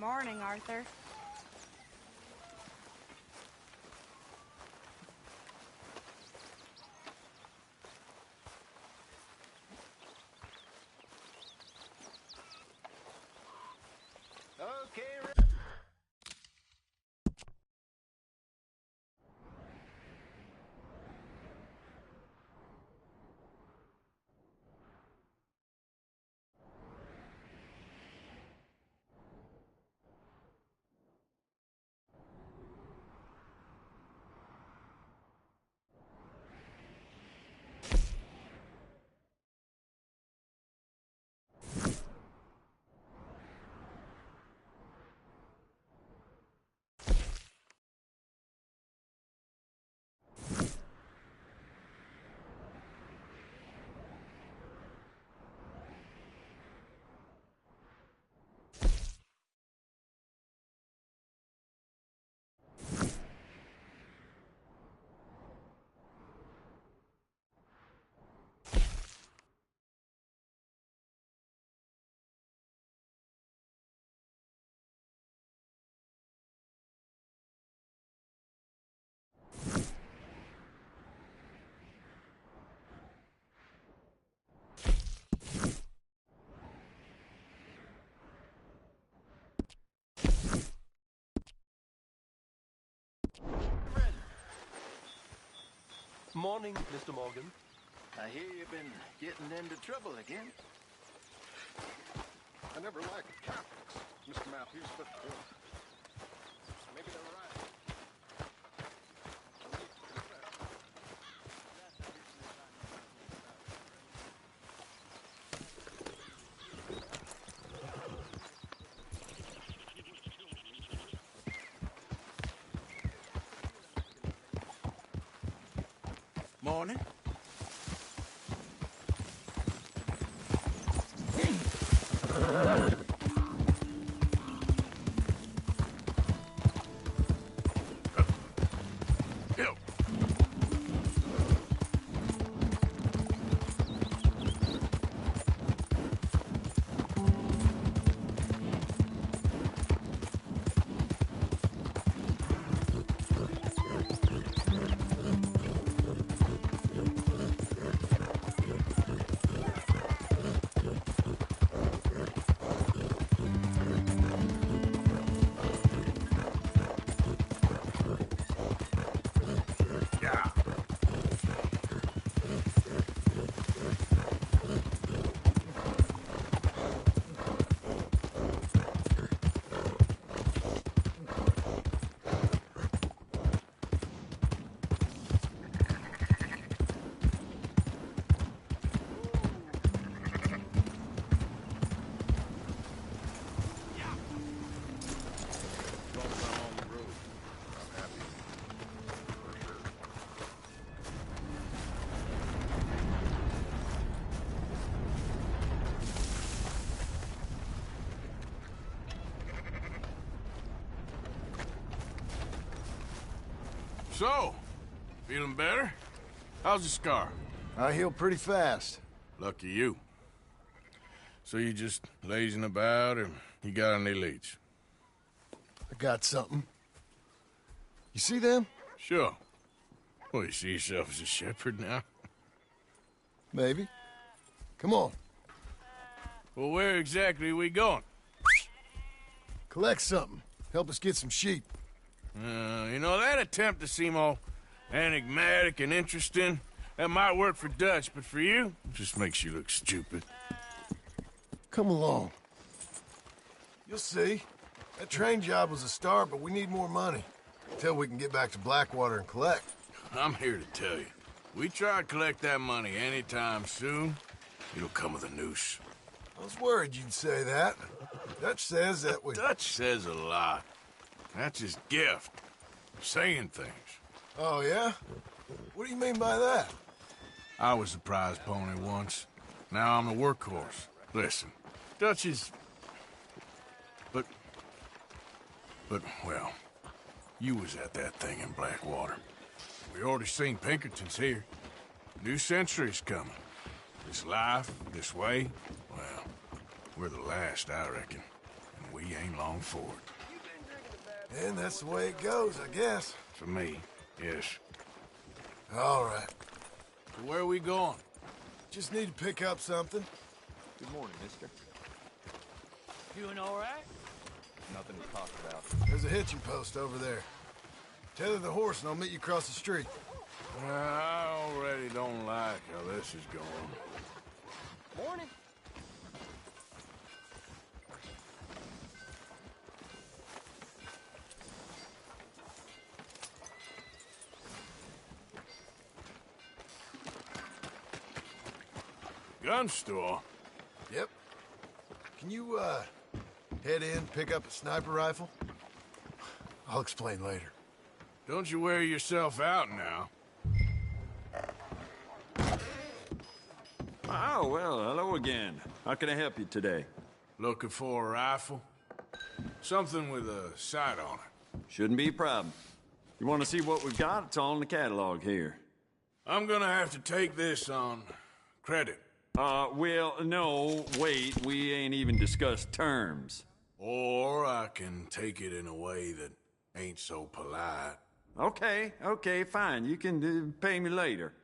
morning, Arthur. Okay. Morning, Mr. Morgan. I hear you've been getting into trouble again. I never liked Catholics, Mr. Matthews, but maybe they're right. Morning. So, feeling better? How's the scar? I heal pretty fast. Lucky you. So you just lazing about, or you got any leads? I got something. You see them? Sure. Well, you see yourself as a shepherd now? Maybe. Come on. Well, where exactly are we going? Collect something. Help us get some sheep. You know, that attempt to seem all enigmatic and interesting, that might work for Dutch, but for you, it just makes you look stupid. Come along. You'll see. That train job was a start, but we need more money. Until we can get back to Blackwater and collect. I'm here to tell you, we try to collect that money anytime soon, it'll come with a noose. I was worried you'd say that. Dutch says that we... Dutch says a lot. That's his gift. Saying things. Oh, yeah? What do you mean by that? I was the prize pony once. Now I'm the workhorse. Listen, Dutch is... But, well, you was at that thing in Blackwater. We already seen Pinkertons here. New century's coming. This life, this way, well, we're the last, I reckon. And we he ain't long for it. And that's the way it goes, I guess. For me, yes. All right. So where are we going? Just need to pick up something. Good morning, mister. Doing all right? Nothing to talk about. There's a hitching post over there. Tether the horse and I'll meet you across the street. I already don't like how this is going. Morning. Gun store? Yep. Can you, head in, pick up a sniper rifle? I'll explain later. Don't you wear yourself out now. Oh, well, hello again. How can I help you today? Looking for a rifle? Something with a sight on it. Shouldn't be a problem. You want to see what we've got? It's all in the catalog here. I'm gonna have to take this on credit. Well, no, wait, we ain't even discussed terms. Or I can take it in a way that ain't so polite. Okay, fine. You can pay me later.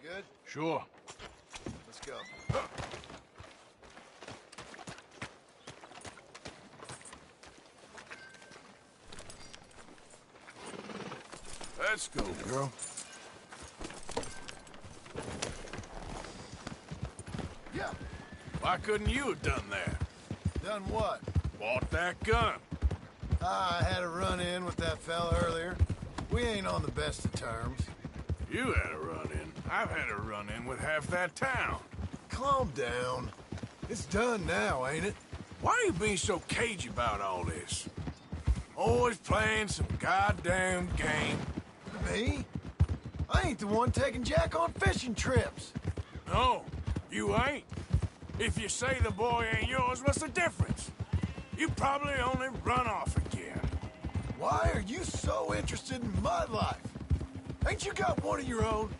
Good? Sure. Let's go. Let's go, girl. Yeah. Why couldn't you have done that? Done what? Bought that gun. I had a run-in with that fella earlier. We ain't on the best of terms. You had a run-in. I've had a run-in with half that town. Calm down. It's done now, ain't it? Why are you being so cagey about all this? Always playing some goddamn game. Me? I ain't the one taking Jack on fishing trips. No, you ain't. If you say the boy ain't yours, what's the difference? You probably only run off again. Why are you so interested in my life? Ain't you got one of your own?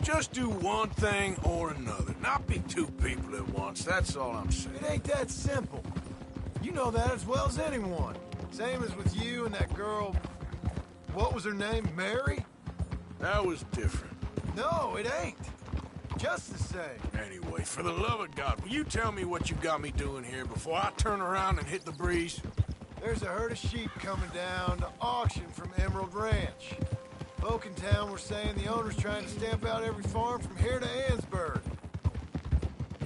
Just do one thing or another. Not be two people at once, that's all I'm saying. It ain't that simple. You know that as well as anyone. Same as with you and that girl... What was her name? Mary? That was different. No, it ain't. Just the same. Anyway, for the love of God, will you tell me what you got me doing here before I turn around and hit the breeze? There's a herd of sheep coming down to auction from Emerald Ranch. Folk in town were saying the owner's trying to stamp out every farm from here to Ansburg.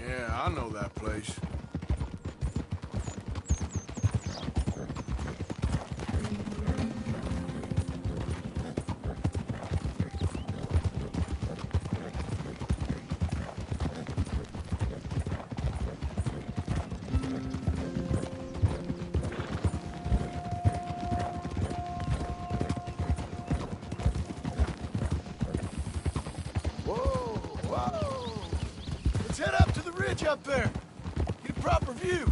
Yeah, I know that place. Let's head up to the ridge up there. Get a proper view.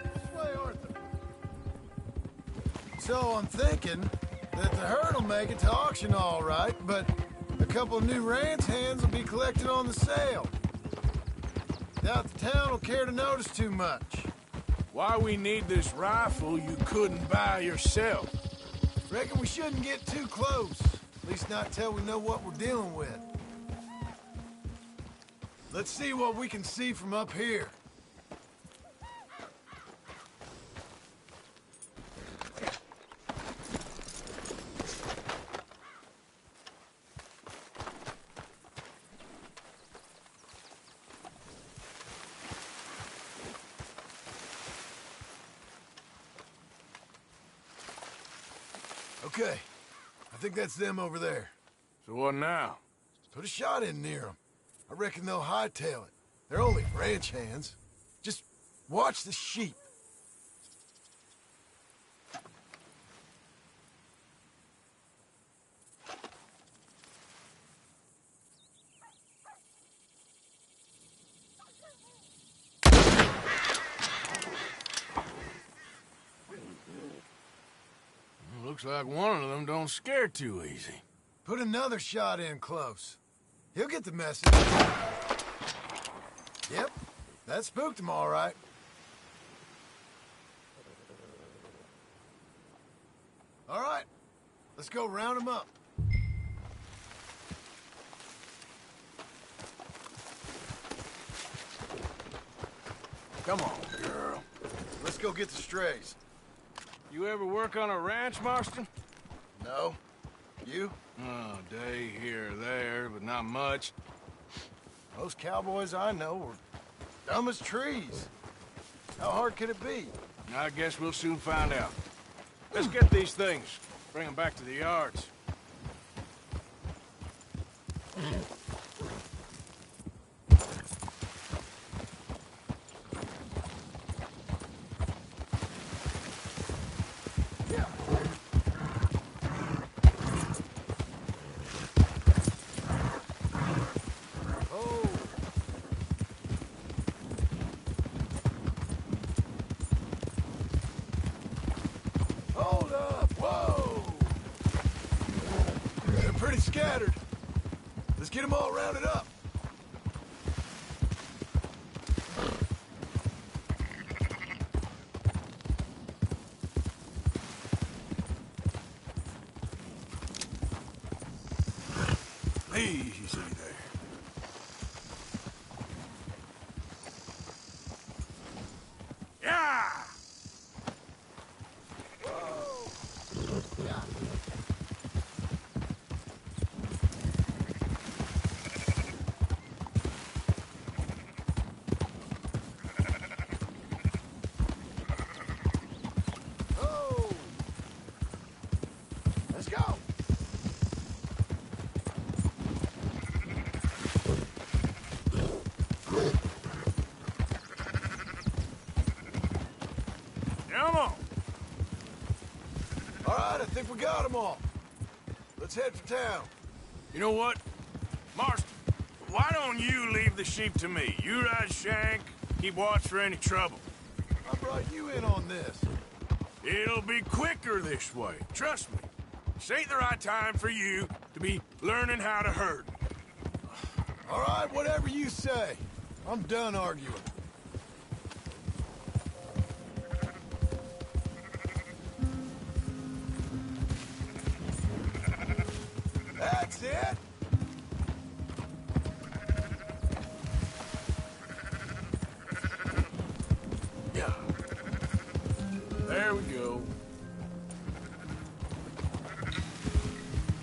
This way, Arthur. So I'm thinking that the herd will make it to auction all right, but the couple of new ranch hands will be collected on the sale. Doubt the town will care to notice too much. Why we need this rifle you couldn't buy yourself? Reckon we shouldn't get too close. At least not till we know what we're dealing with. Let's see what we can see from up here. Okay, I think that's them over there. So what now? Put a shot in near them. I reckon they'll hightail it. They're only ranch hands. Just watch the sheep. Looks like one of them don't scare too easy. Put another shot in close. He'll get the message. Yep, that spooked him all right. All right, let's go round him up. Come on, girl. Let's go get the strays. You ever work on a ranch, Marston? No? You? Oh, day here or there, but not much. Most cowboys I know were dumb as trees. How hard could it be? I guess we'll soon find out. Let's get these things. Bring them back to the yards. Hold up! Whoa! They're pretty scattered. Let's get them all rounded up. Easy there. Yeah! Oh! Let's go! Come on. All right, I think we got them all. Let's head for town. You know what? Marston, why don't you leave the sheep to me? You ride Shank, keep watch for any trouble. I brought you in on this. It'll be quicker this way. Trust me. This ain't the right time for you to be learning how to herd. All right, whatever you say. I'm done arguing. That's it. Yeah. There we go.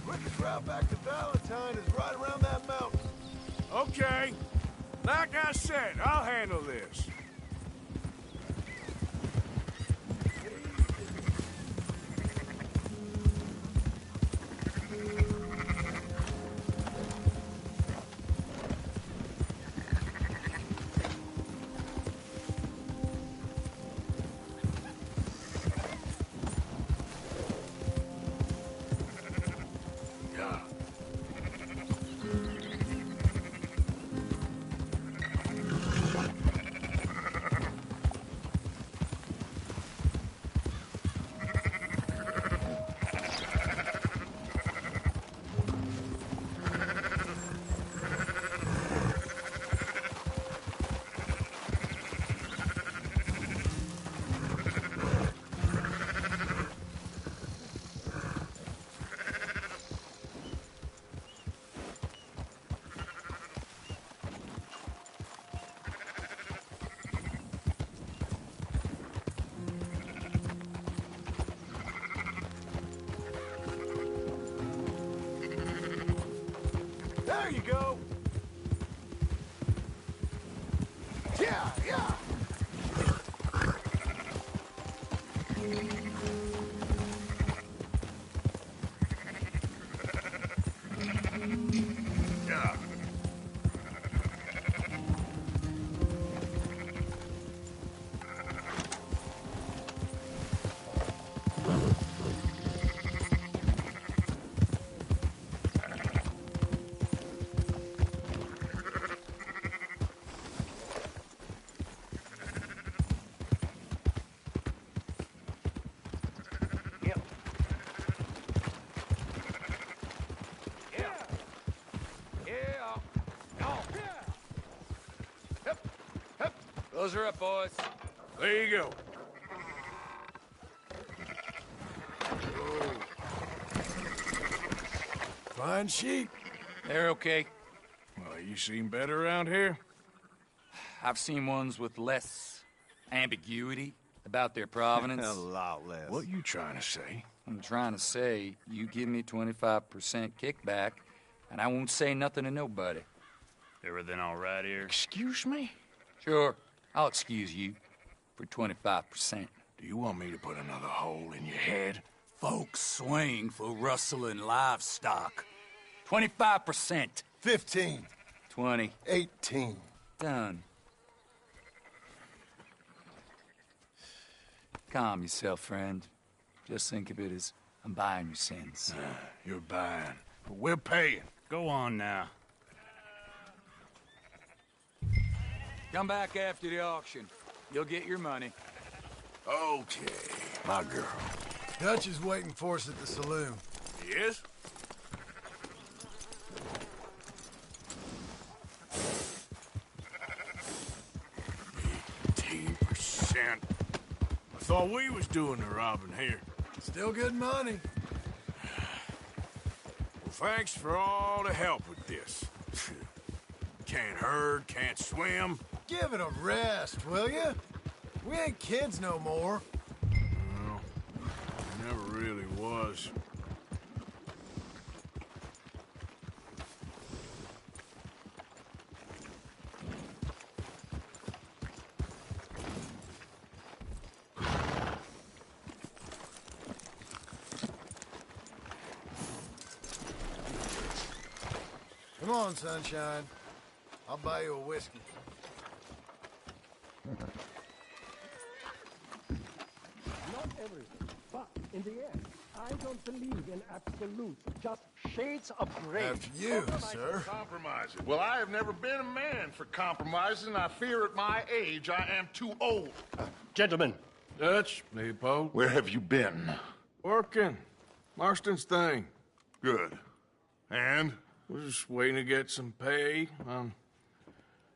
Quickest route back to Valentine is right around that mountain. Okay. Like I said, I'll handle this. Yeah. There you go. Yeah, yeah. Those are up, boys. There you go. Fine sheep. They're okay. Well, you seem better around here. I've seen ones with less ambiguity about their provenance. A lot less. What you trying to say? I'm trying to say, you give me 25% kickback, and I won't say nothing to nobody. Everything all right here? Excuse me? Sure, I'll excuse you for 25%. Do you want me to put another hole in your head? Folks swing for rustling livestock. 25%. 15. 20. 18. Done. Calm yourself, friend. Just think of it as I'm buying your sins. You're buying, but we're paying. Go on now. Come back after the auction. You'll get your money. Okay, my girl. Dutch is waiting for us at the saloon. Yes? %. I thought we was doing the robbing here. Still good money. Well, thanks for all the help with this. Can't herd, can't swim. Give it a rest, will you? We ain't kids no more. No, never really was. Come on, sunshine. I'll buy you a whiskey. Not everything, but in the end, I don't believe in absolutes, just shades of gray. After you, sir. Compromising. Well, I have never been a man for compromising. I fear at my age I am too old. Gentlemen, Dutch, Leopold. Where have you been? Working. Marston's thing. Good. And? We're just waiting to get some pay on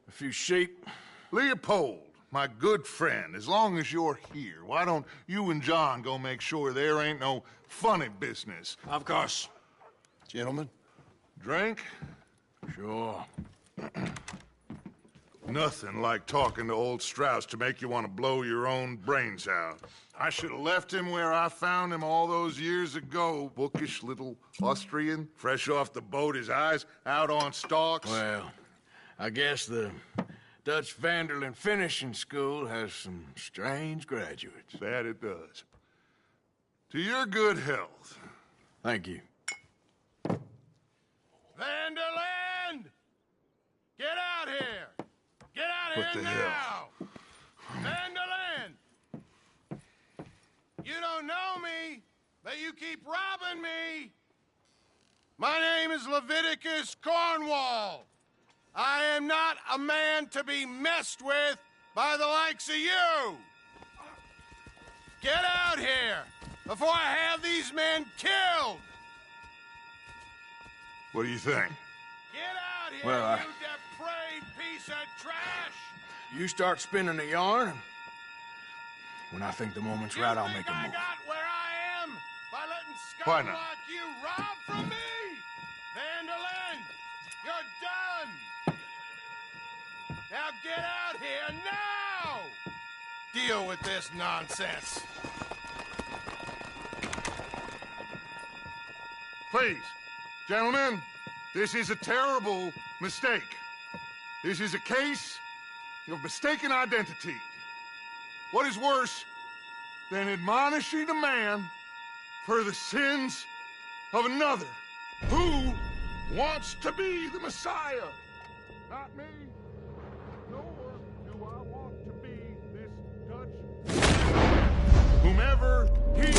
a few sheep. Leopold, my good friend, as long as you're here, why don't you and John go make sure there ain't no funny business? Of course. Gentlemen. Drink? Sure. Nothing like talking to old Strauss to make you want to blow your own brains out. I should have left him where I found him all those years ago. Bookish little Austrian, fresh off the boat, his eyes out on stalks. Well, I guess the Dutch Vanderlyn Finishing School has some strange graduates. That it does. To your good health. Thank you. Vanderland! Get out here! Get out What here the now! hell? Vanderland! You don't know me, but you keep robbing me! My name is Leviticus Cornwall. I am not a man to be messed with by the likes of you! Get out here before I have these men killed! What do you think? Get out here, Well, you depraved piece of trash! You start spinning the yarn. When I think the moment's right, I'll make a I move. got where I am by letting Why scum not? like you rob from me? Vanderlyn, you're done! Now get out here now! Deal with this nonsense. Please, gentlemen, This is a terrible mistake. This is a case of mistaken identity. What is worse than admonishing a man for the sins of another who wants to be the Messiah? Not me, nor do I want to be this Dutch, whomever he is.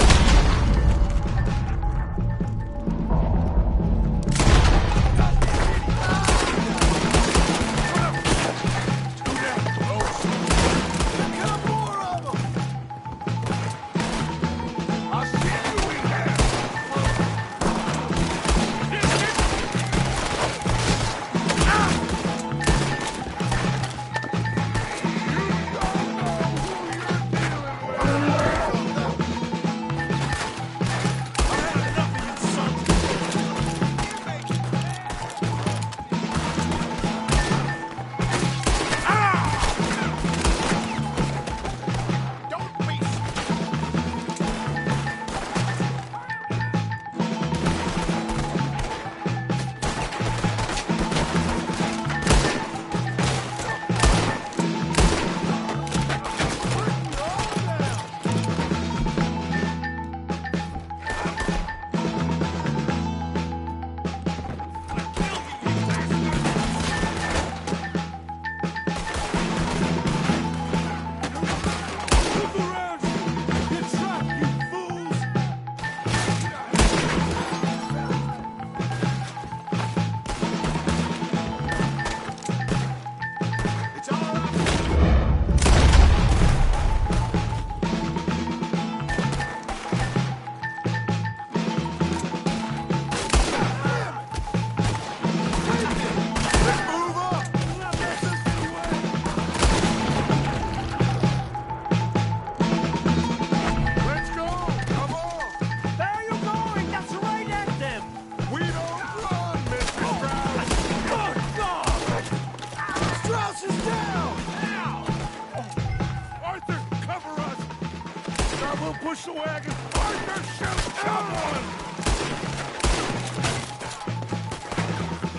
Push the wagon! Arthur, shoot someone!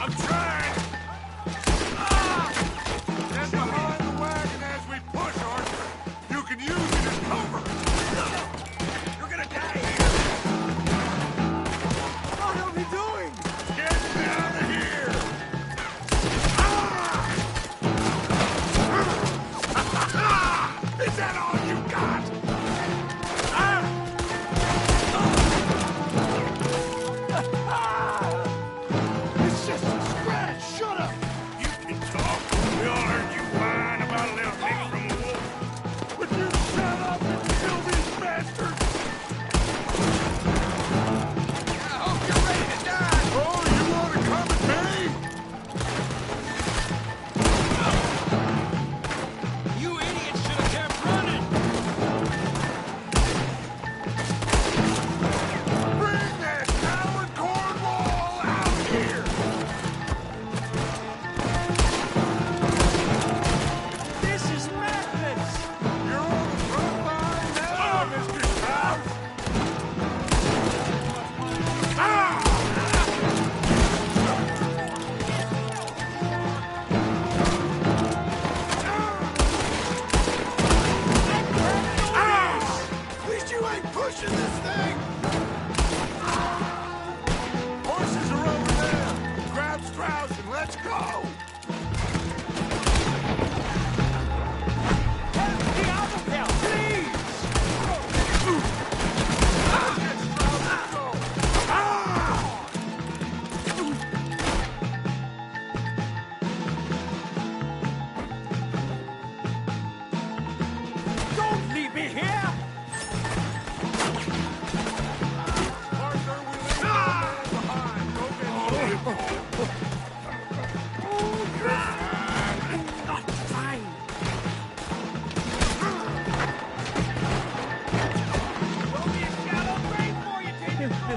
I'm trying! Get behind the wagon as we push, Arthur! You can use it as cover! You're gonna die here! What are we doing? Get out of here! Is that all you got?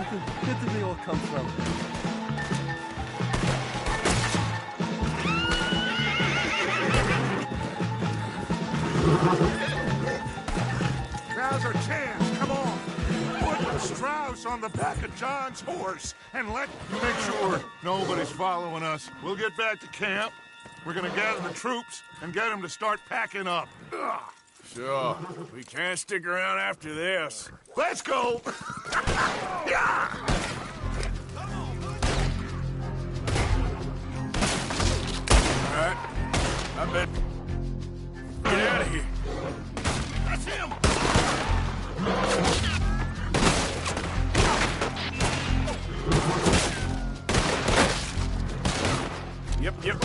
Where did they all come from? Now's our chance. Come on. Strauss on the back of John's horse and make sure nobody's following us. We'll get back to camp. We're gonna gather the troops and get them to start packing up. Ugh. Sure. We can't stick around after this. Let's go! Yeah! All right. I bet. Get out of here. That's him! Yep.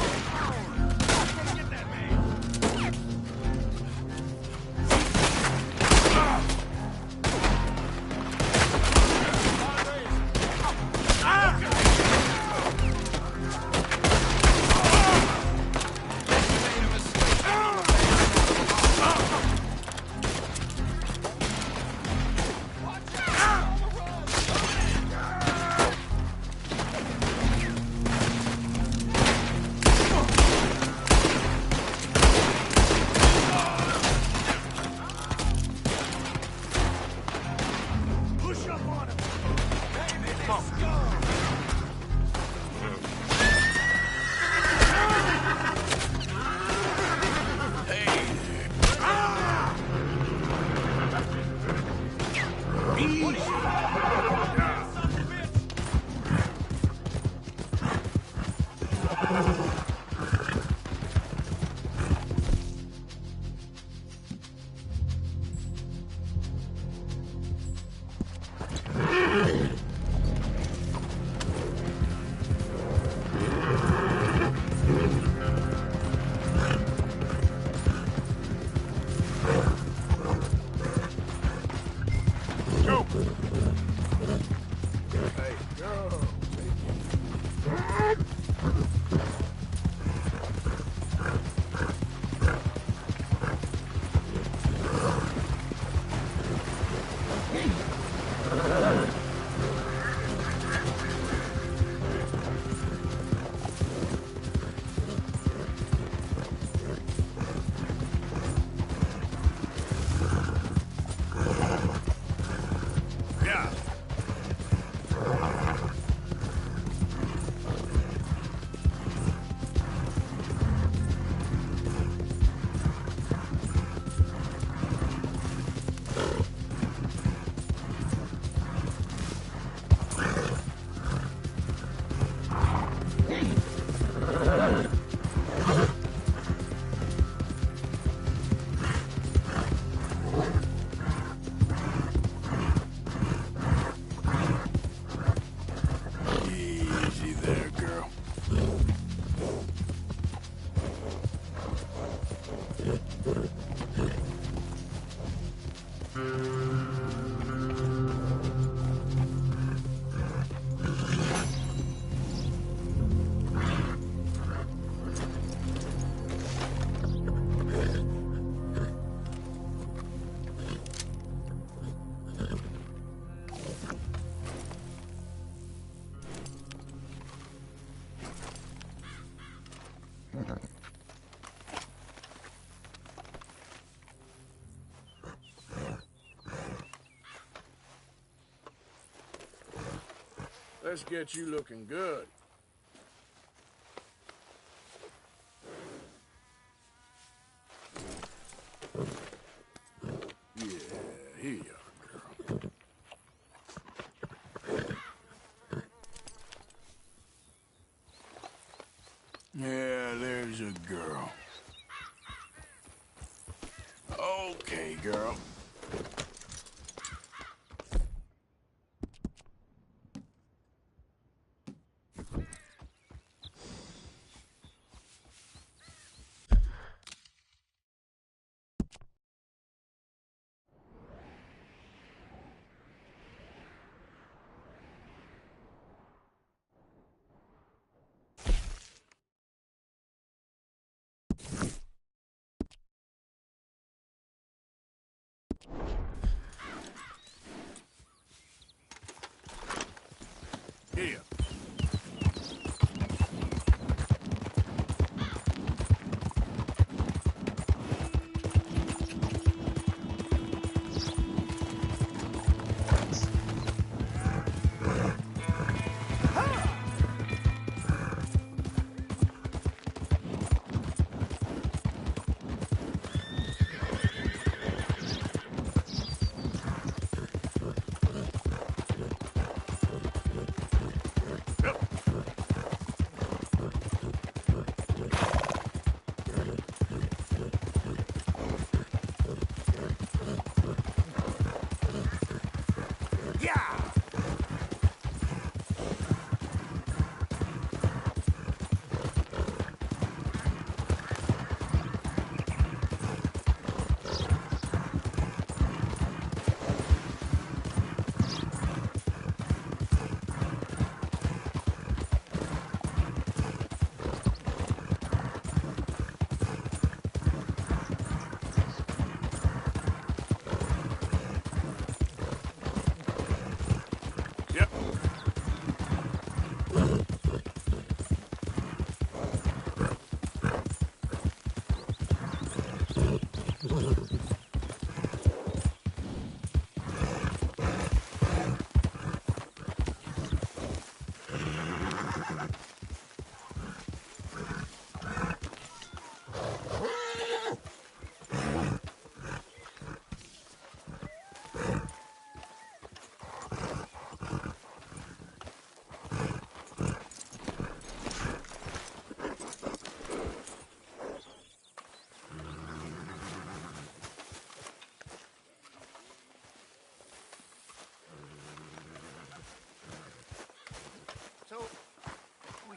Let's get you looking good. Yeah, here you are, girl. Yeah, there's a girl. Okay, girl.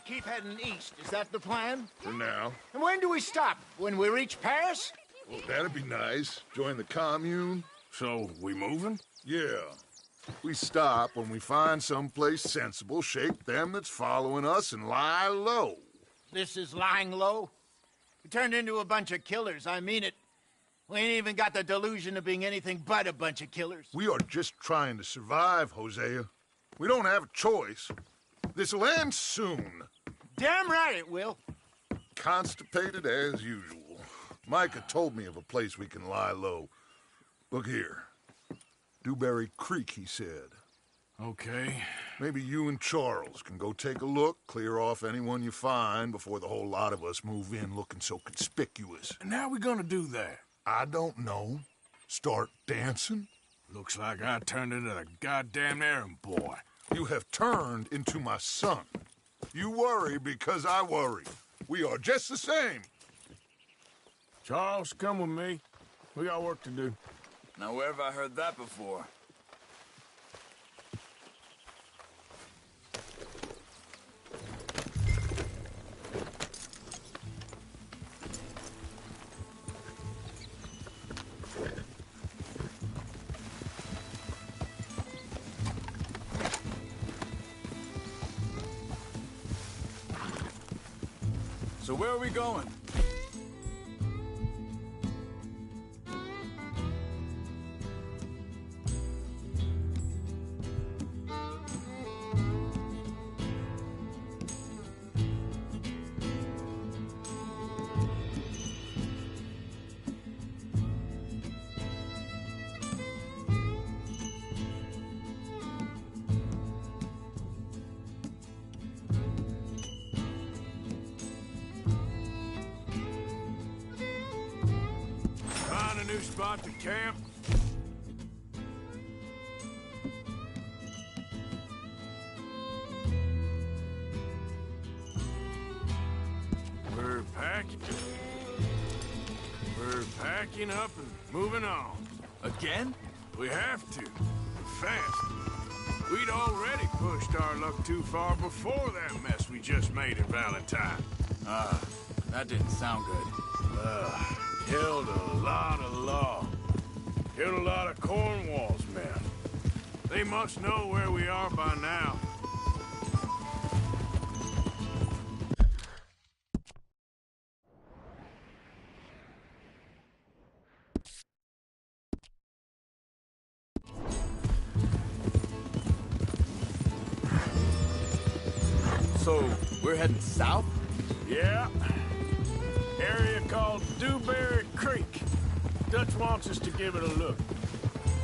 keep heading east. Is that the plan? For now. And when do we stop? When we reach Paris? Well, that'd be nice. Join the commune. So, we moving? Yeah. We stop when we find someplace sensible, shake them that's following us, and lie low. This is lying low? We turned into a bunch of killers, I mean it. We ain't even got the delusion of being anything but a bunch of killers. We are just trying to survive, Hosea. We don't have a choice. This'll end soon. Damn right it will. Constipated as usual. Micah told me of a place we can lie low. Look here. Dewberry Creek, he said. Okay. Maybe you and Charles can go take a look, clear off anyone you find before the whole lot of us move in looking so conspicuous. And how we gonna do that? I don't know. Start dancing? Looks like I turned into the goddamn errand boy. You have turned into my son. You worry because I worry. We are just the same. Charles, come with me. We got work to do. Now, where have I heard that before? So where are we going? Find a new spot to camp. We're packing up and moving on. Again? We have to. Fast. We'd already pushed our luck too far before that mess we just made in Valentine. That didn't sound good. Killed a lot of law. Killed a lot of Cornwall's men. They must know where we are by now. So, we're heading south? Yeah. Area called Dewberry Creek. Dutch wants us to give it a look.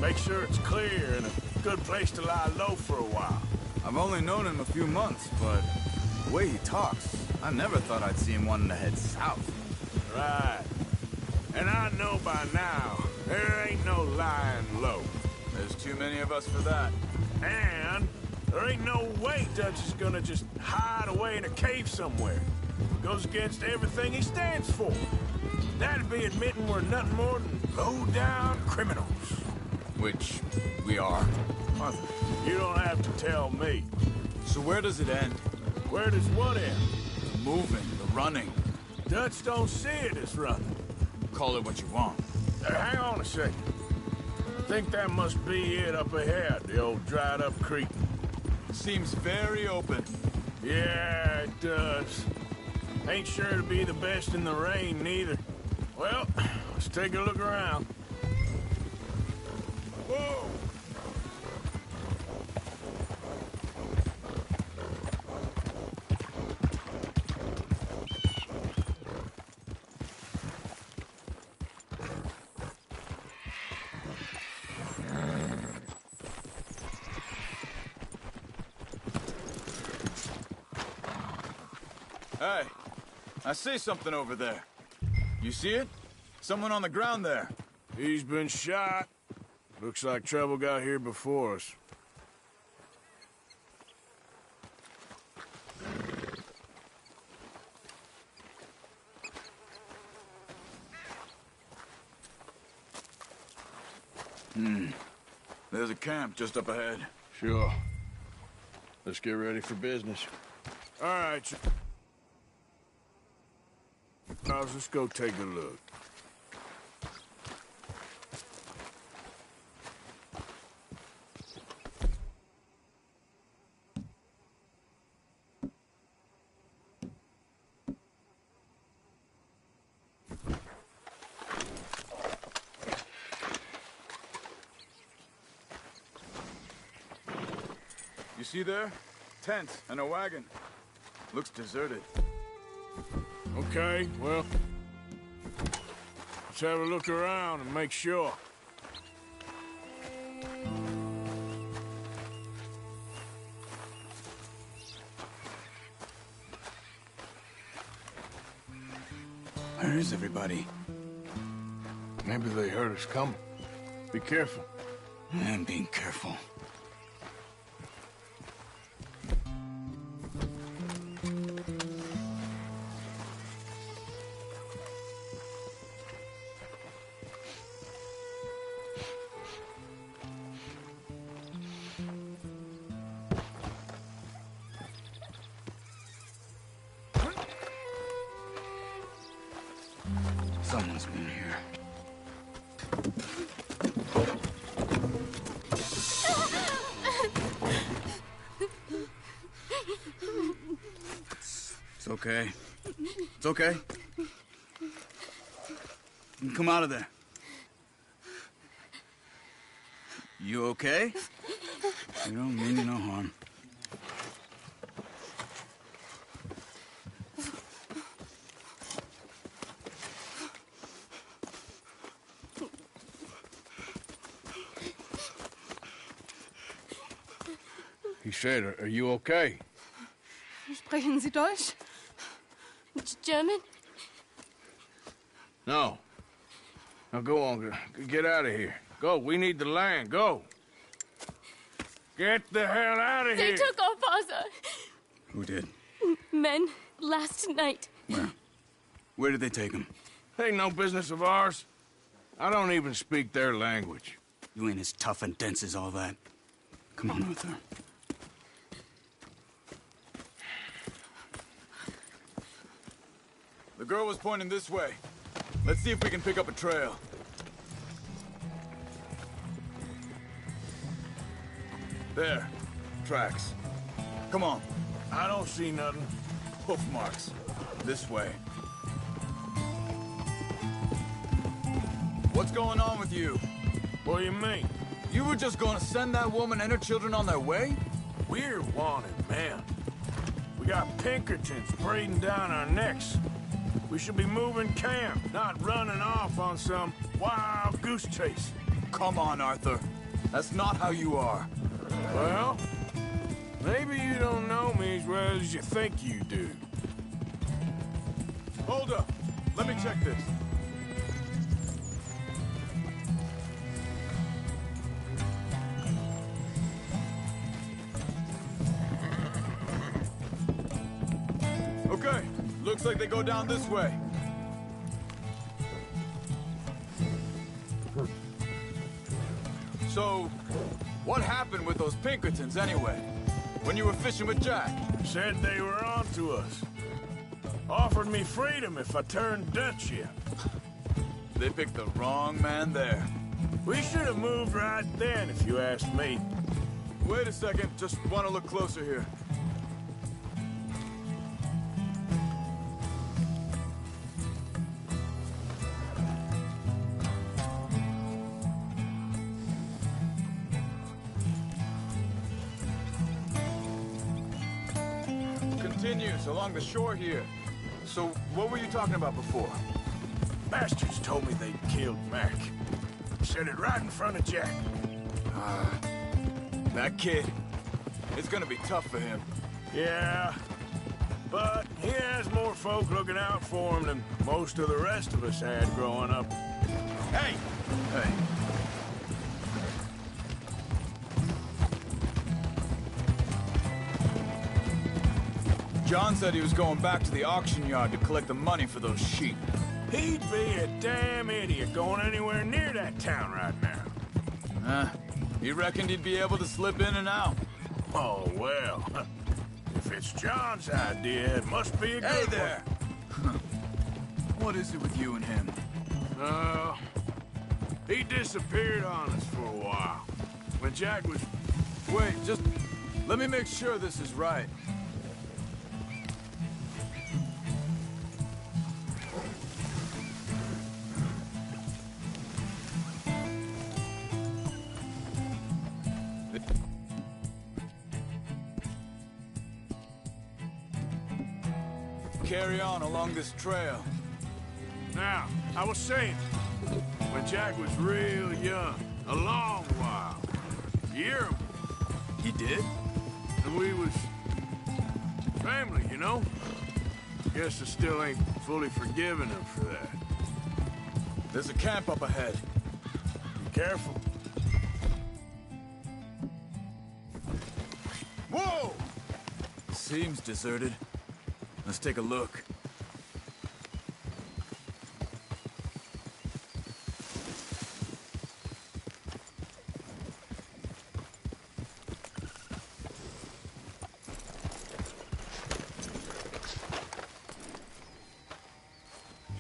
Make sure it's clear and a good place to lie low for a while. I've only known him a few months, but the way he talks, I never thought I'd see him wanting to head south. Right. And I know by now, there ain't no lying low. There's too many of us for that. And there ain't no way Dutch is gonna just hide away in a cave somewhere. Goes against everything he stands for. That'd be admitting we're nothing more than low-down criminals. Which we are. Arthur, you don't have to tell me. So where does it end? Where does what end? The moving, the running. Dutch don't see it as running. Call it what you want. Hang on a second. I think that must be it up ahead, the old dried-up creek. Seems very open. Yeah, it does. Ain't sure to be the best in the rain, neither. Well, let's take a look around. Whoa! Hey, I see something over there. You see it? Someone on the ground there. He's been shot. Looks like trouble got here before us. There's a camp just up ahead. Sure. Let's get ready for business. All right. Now, let's go take a look. You see there? Tent and a wagon. Looks deserted. Okay, well, let's have a look around and make sure. Where is everybody? Maybe they heard us coming. Be careful. I'm being careful. Someone's been here. It's okay. It's okay. Come out of there. You okay? You don't mean you no harm. He said, are you okay? Sprechen Sie Deutsch? German? No. Now go on, get out of here. Go, we need the land, go. Get the hell out of They here. took our father. Who did? Men last night. Where? Where did they take him? Ain't no business of ours. I don't even speak their language. You ain't as tough and dense as all that. Come on, Arthur. The girl was pointing this way. Let's see if we can pick up a trail. There. Tracks. Come on. I don't see nothing. Hoof marks. This way. What's going on with you? What do you mean? You were just gonna send that woman and her children on their way? We're wanted men. We got Pinkertons breathing down our necks. We should be moving camp, not running off on some wild goose chase. Come on, Arthur. That's not how you are. Well, maybe you don't know me as well as you think you do. Hold up. Let me check this. Okay. Looks like they go down this way. So, what happened with those Pinkertons anyway? When you were fishing with Jack? Said they were on to us. Offered me freedom if I turned Dutch yet. They picked the wrong man there. We should have moved right then, if you ask me. Wait a second. Just want to look closer here. Continues along the shore here. So, what were you talking about before? Bastards told me they'd killed Mac. Said it right in front of Jack. That kid. It's gonna be tough for him. Yeah, but he has more folk looking out for him than most of the rest of us had growing up. Hey! Hey. John said he was going back to the auction yard to collect the money for those sheep. He'd be a damn idiot going anywhere near that town right now. He reckoned he'd be able to slip in and out. Oh, well. If If it's John's idea, it must be a good Hey there! What is it with you and him? He disappeared on us for a while. When Jack was... Wait, just let me make sure this is right. Carry on along this trail. Now, I was saying, when Jack was real young, a long while, you hear him, He did? and we was family, you know? Guess I still ain't fully forgiven him for that. There's a camp up ahead. Be careful. Whoa! Seems deserted. Let's take a look.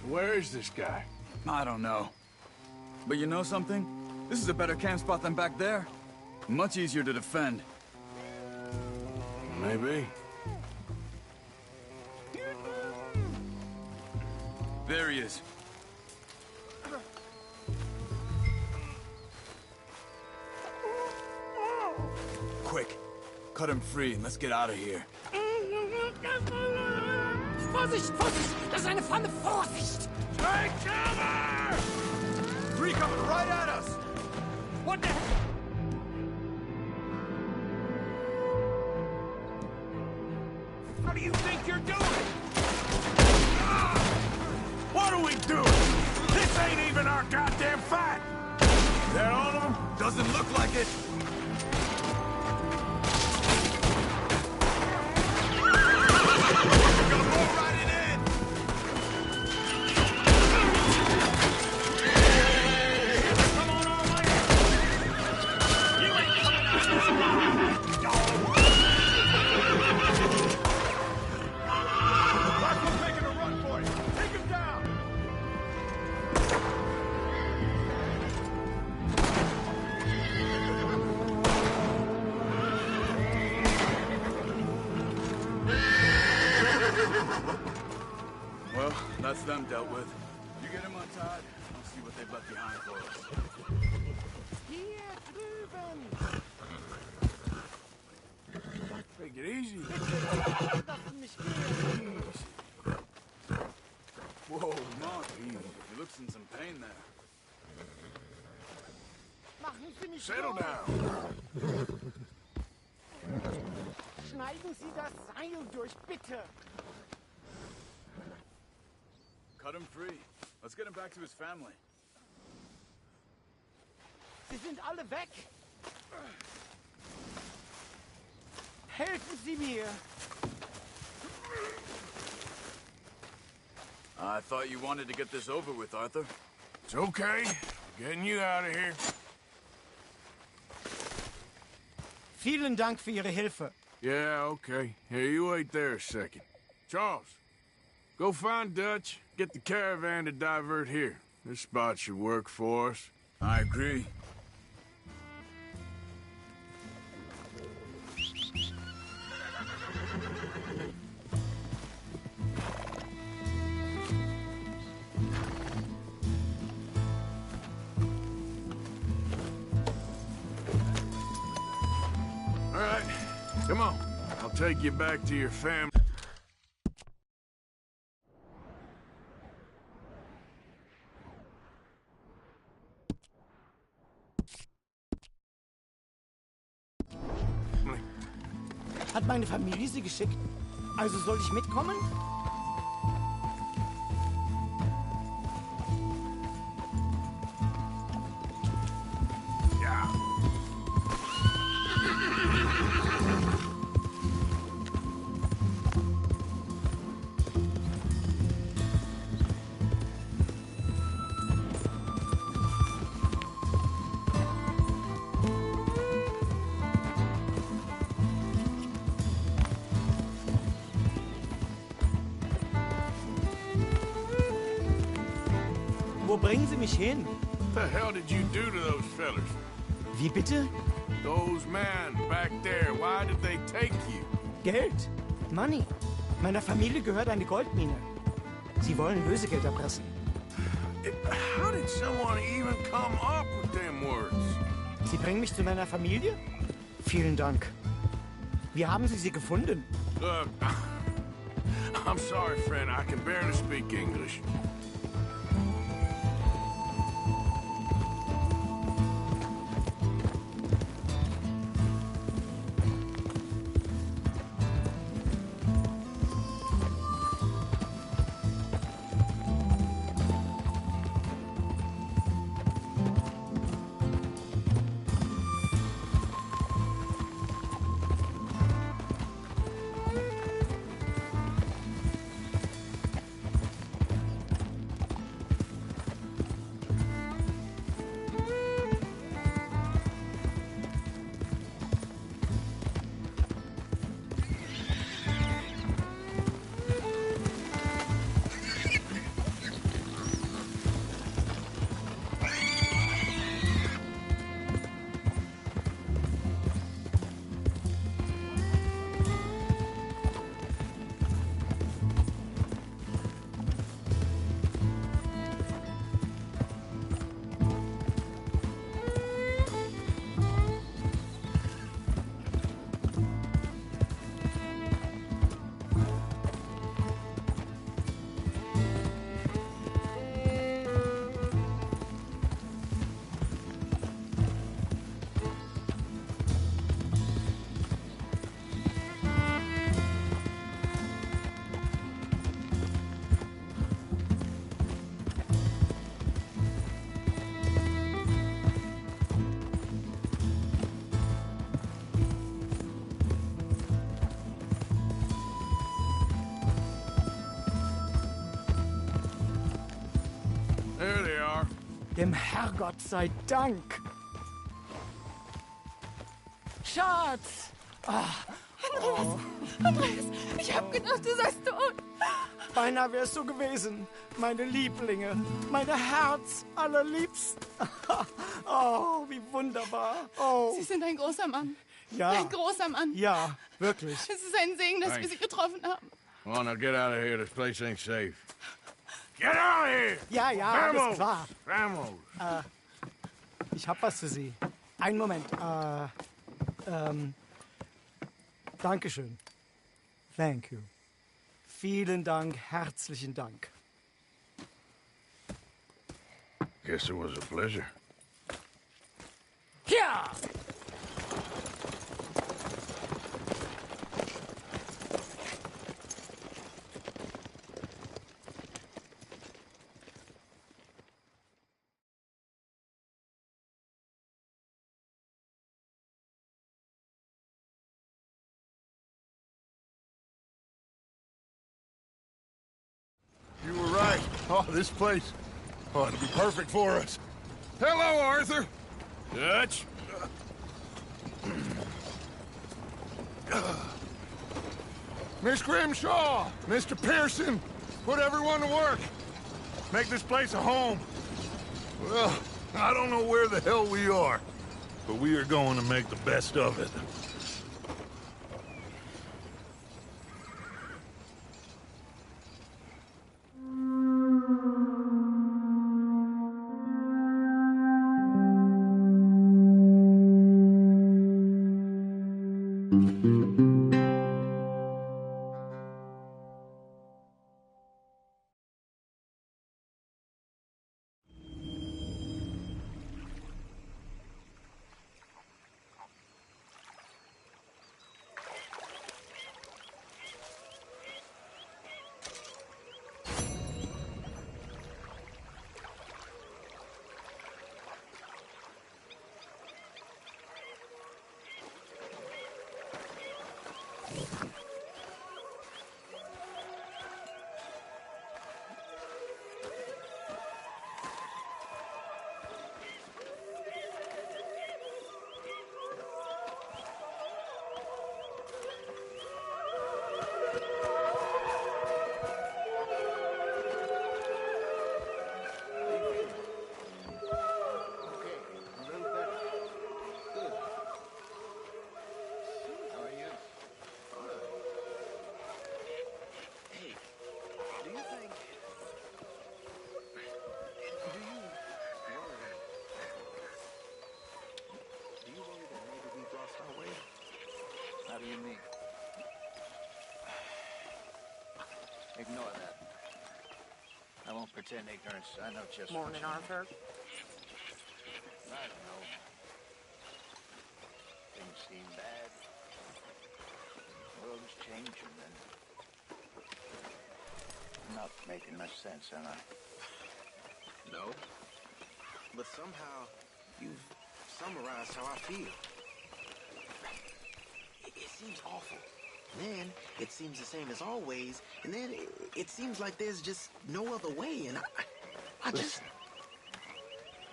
Where is this guy? I don't know. But you know something? This is a better camp spot than back there. Much easier to defend. Maybe. There he is. Quick, cut him free and let's get out of here. Vorsicht, Vorsicht! Das ist eine Pfanne! Vorsicht! Take cover! Three coming right at us! What the heck? What do you think you're doing? What are we doing? This ain't even our goddamn fight! Is that all of them? Doesn't look like it. Well, that's them dealt with. You get them untied, I'll see what they've left behind for us. Hier drüben! Take it easy. Lassen mich gehen! Whoa, Monty. You look's in some pain there. Machen Sie mich Settle los! down. Schneiden Sie das Seil durch, bitte! Cut him free. Let's get him back to his family. Sie sind alle weg! Helfen Sie mir! I thought you wanted to get this over with, Arthur. It's okay. Getting you out of here. Vielen Dank für Ihre Hilfe. Yeah, okay. Here, you wait there a second. Charles, go find Dutch. Get the caravan to divert here. This spot should work for us. I agree. All right, come on. I'll take you back to your family. Hat meine Familie Sie geschickt? Also soll ich mitkommen? Ja. Wo bringen Sie mich hin? What the hell did you do to those fellas? Wie bitte? Those men back there, why did they take you? Geld. Money. Meiner Familie gehört eine Goldmine. Sie wollen Lösegeld erpressen. How did someone even come up with them words? Sie bringen mich zu meiner Familie? Vielen Dank. Wie haben Sie sie gefunden? Look, I'm sorry, friend. I can barely speak English. There they are. Dem Herrgott sei Dank. Schatz! Andreas, ich hab gedacht, du seist tot. Beinahe wär's so gewesen. Meine Lieblinge, meine Herz allerliebsten. Oh, wie wunderbar. Oh, Sie sind ein großer Mann. ja. Ein großer Mann. Ja, wirklich. Es ist ein Segen, dass wir Sie getroffen haben. Come on, now get out of here. This place ain't safe. Get out of here! Ja, ja, alles klar. Vamos! Ich hab was für Sie. Einen Moment. Dankeschön. Thank you. Vielen Dank, herzlichen Dank. Guess it was a pleasure. Ja! You were right. Oh, this place. Oh, it'll be perfect for us. Hello, Arthur. Dutch? Miss Grimshaw, Mr. Pearson, put everyone to work. Make this place a home. Well, I don't know where the hell we are, but we are going to make the best of it. I won't pretend ignorance. I know just Morning, Arthur. I don't know. Things seem bad. The world's changing, and I'm not making much sense, am I? No. But somehow, you've summarized how I feel. It seems awful. Then, it seems the same as always, and then it seems like there's just no other way, and I just...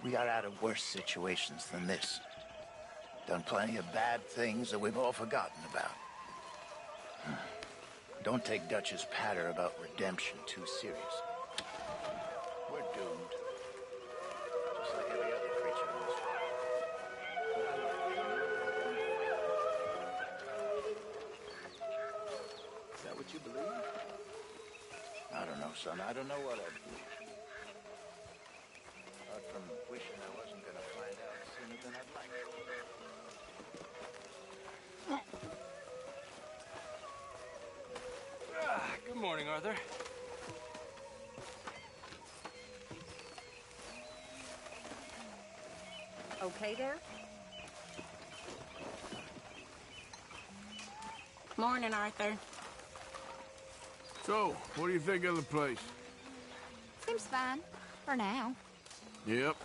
We got out of worse situations than this. Done plenty of bad things that we've all forgotten about. Don't take Dutch's patter about redemption too serious. We're doomed. Just like every other creature in this world. Is that what you believe? I don't know, son. I don't know what I believe. Apart from wishing I wasn't going to find out sooner than I'd like. Good morning, Arthur. Okay there? Morning, Arthur. So, what do you think of the place? Seems fine. For now. Yep.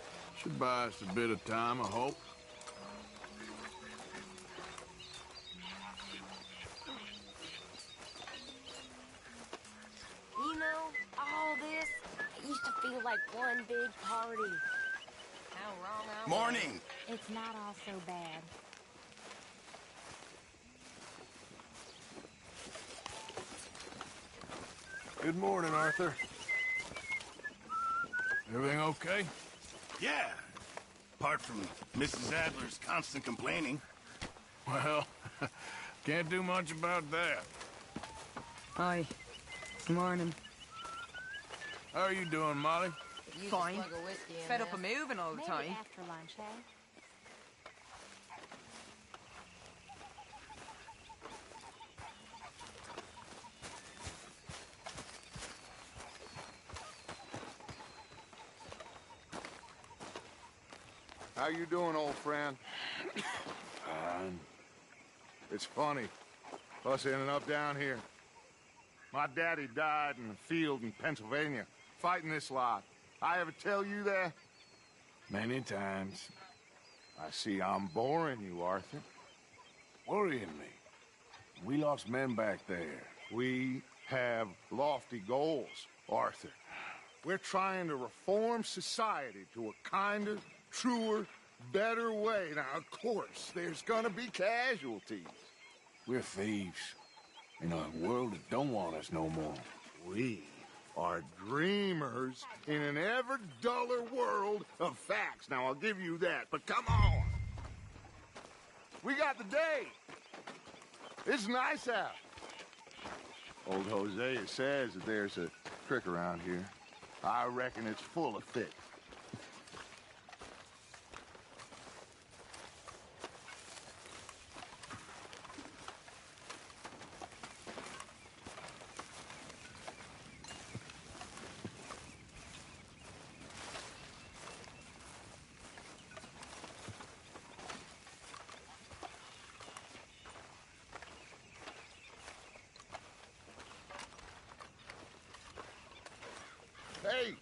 Should buy us a bit of time, I hope. You know, all this, it used to feel like one big party. How wrong I was. Morning. It's not all so bad. Good morning, Arthur. Everything okay? Yeah. Apart from Mrs. Adler's constant complaining. Well, can't do much about that. Hi. Good morning. How are you doing, Molly? Fine. Fed up of moving all the Maybe time. after lunch, eh? How you doing, old friend? It's funny, us ending up down here. My daddy died in the field in Pennsylvania, fighting this lot. I ever tell you that? Many times. I see I'm boring you, Arthur. Worrying me. We lost men back there. We have lofty goals, Arthur. We're trying to reform society to a kinder, truer, better way. Now, of course, there's gonna be casualties. We're thieves. In a world that don't want us no more. We are dreamers in an ever duller world of facts. Now, I'll give you that, but come on. We got the day. It's nice out. Old Hosea says that there's a creek around here. I reckon it's full of fish. Hey,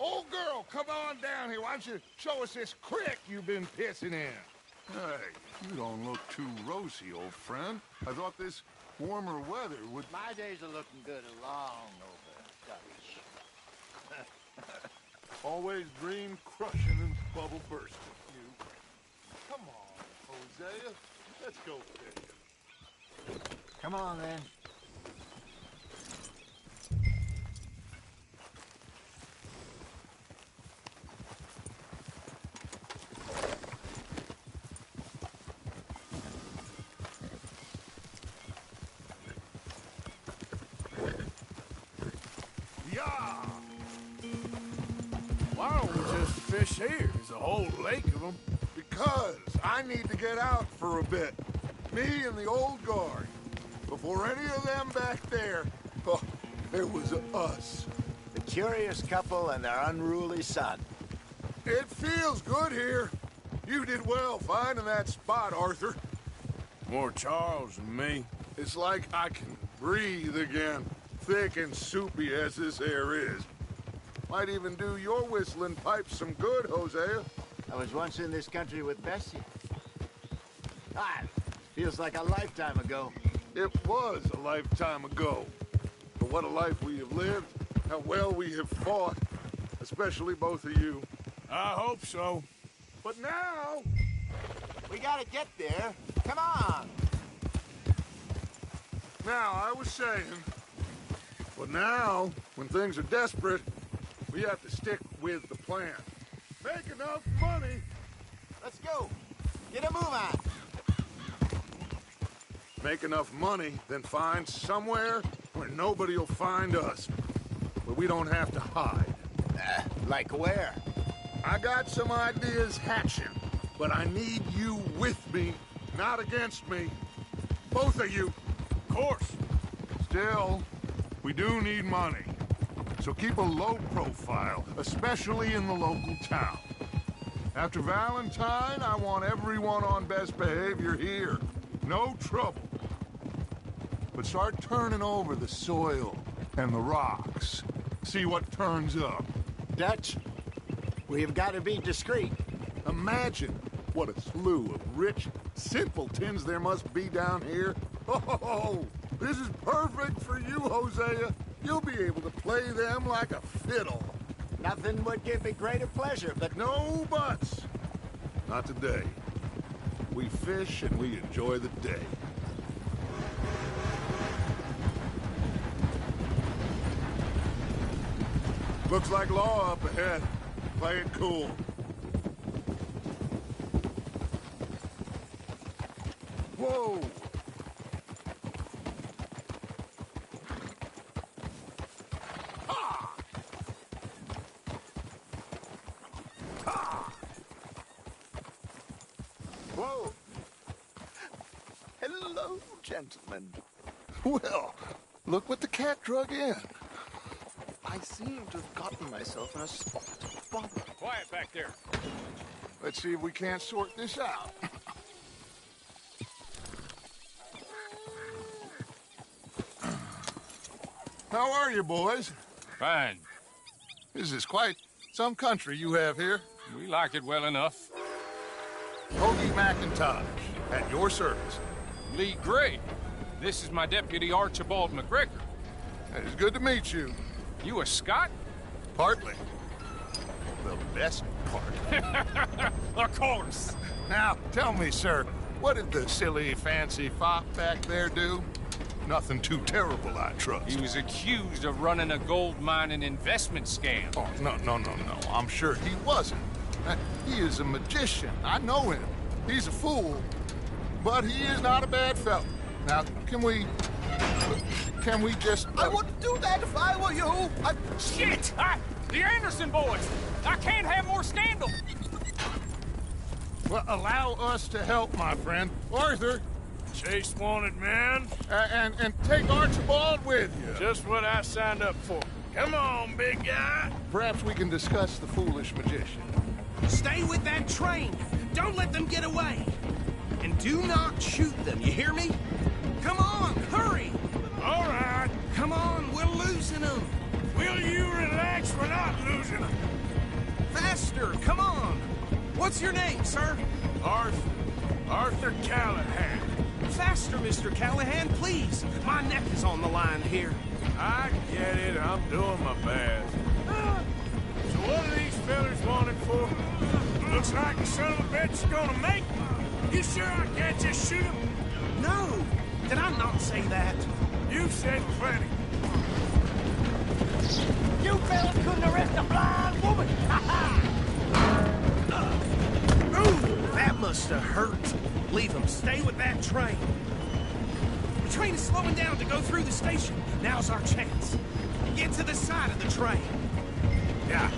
old girl, come on down here. Why don't you show us this creek you've been pissing in? Hey, you don't look too rosy, old friend. I thought this warmer weather would... My days are looking good along over, Dutch. Always dream crushing and bubble bursting, you. Come on, Hosea. Let's go fishing. Come on, then. Yeah! Why don't we just fish here? There's a whole lake of them. Because I need to get out for a bit. Me and the old guard. Before any of them back there, oh, it was us. And curious couple and their unruly son. It feels good here. You did well finding that spot, Arthur. More Charles than me. It's like I can breathe again, thick and soupy as this air is. Might even do your whistling pipes some good, Hosea. I was once in this country with Bessie. Feels like a lifetime ago. It was a lifetime ago. But what a life we have lived, how well we have fought, especially both of you. I hope so. But now... We gotta get there. Come on! Now, I was saying... But now, when things are desperate, we have to stick with the plan. Make enough money... Let's go! Get a move on! Make enough money, then find somewhere where nobody will find us. Where we don't have to hide. Like where? I got some ideas hatching, but I need you with me, not against me. Both of you. Of course. Still, we do need money. So keep a low profile, especially in the local town. After Valentine, I want everyone on best behavior here. No trouble. But start turning over the soil and the rocks. See what turns up. Dutch, we've got to be discreet. Imagine what a slew of rich simpletons there must be down here. Oh, this is perfect for you, Hosea. You'll be able to play them like a fiddle. Nothing would give me greater pleasure, but... No buts. Not today. We fish and we enjoy the day. Looks like law up ahead. Play it cool. Whoa! Ha! Ha! Whoa! Hello, gentlemen. Well, look what the cat drug in. I seem to have gotten myself in a spot of bother. Quiet back there. Let's see if we can't sort this out. How are you, boys? Fine. This is quite some country you have here. We like it well enough. Hoagie McIntosh, at your service. Lee Gray. This is my deputy, Archibald McGregor. It's good to meet you. You a Scot? Partly. The best part. Of course. Now, tell me, sir, what did the silly, fancy fop back there do? Nothing too terrible, I trust. He was accused of running a gold mining investment scam. Oh, no. I'm sure he wasn't. He is a magician. I know him. He's a fool. But he is not a bad fellow. Now, can we just... I wouldn't do that if I were you. Shit! The Anderson boys! I can't have more scandal! Well, allow us to help, my friend. Arthur! Chase wanted man. And take Archibald with you. Just what I signed up for. Come on, big guy. Perhaps we can discuss the foolish magician. Stay with that train. Don't let them get away. And do not shoot them, you hear me? Come on, hurry! All right. Come on, we're losing them. Will you relax? We're not losing them. Faster, come on. What's your name, sir? Arthur Callahan. Faster, Mr. Callahan, please. My neck is on the line here. I get it. I'm doing my best. So what are these fellas wanted for? Looks like the son of a bitch is gonna make me. You sure I can't just shoot him? No. Did I not say that? You said plenty. You fellas couldn't arrest a blind woman! Ooh, that must have hurt. Leave them. Stay with that train. The train is slowing down to go through the station. Now's our chance. Get to the side of the train. Yeah.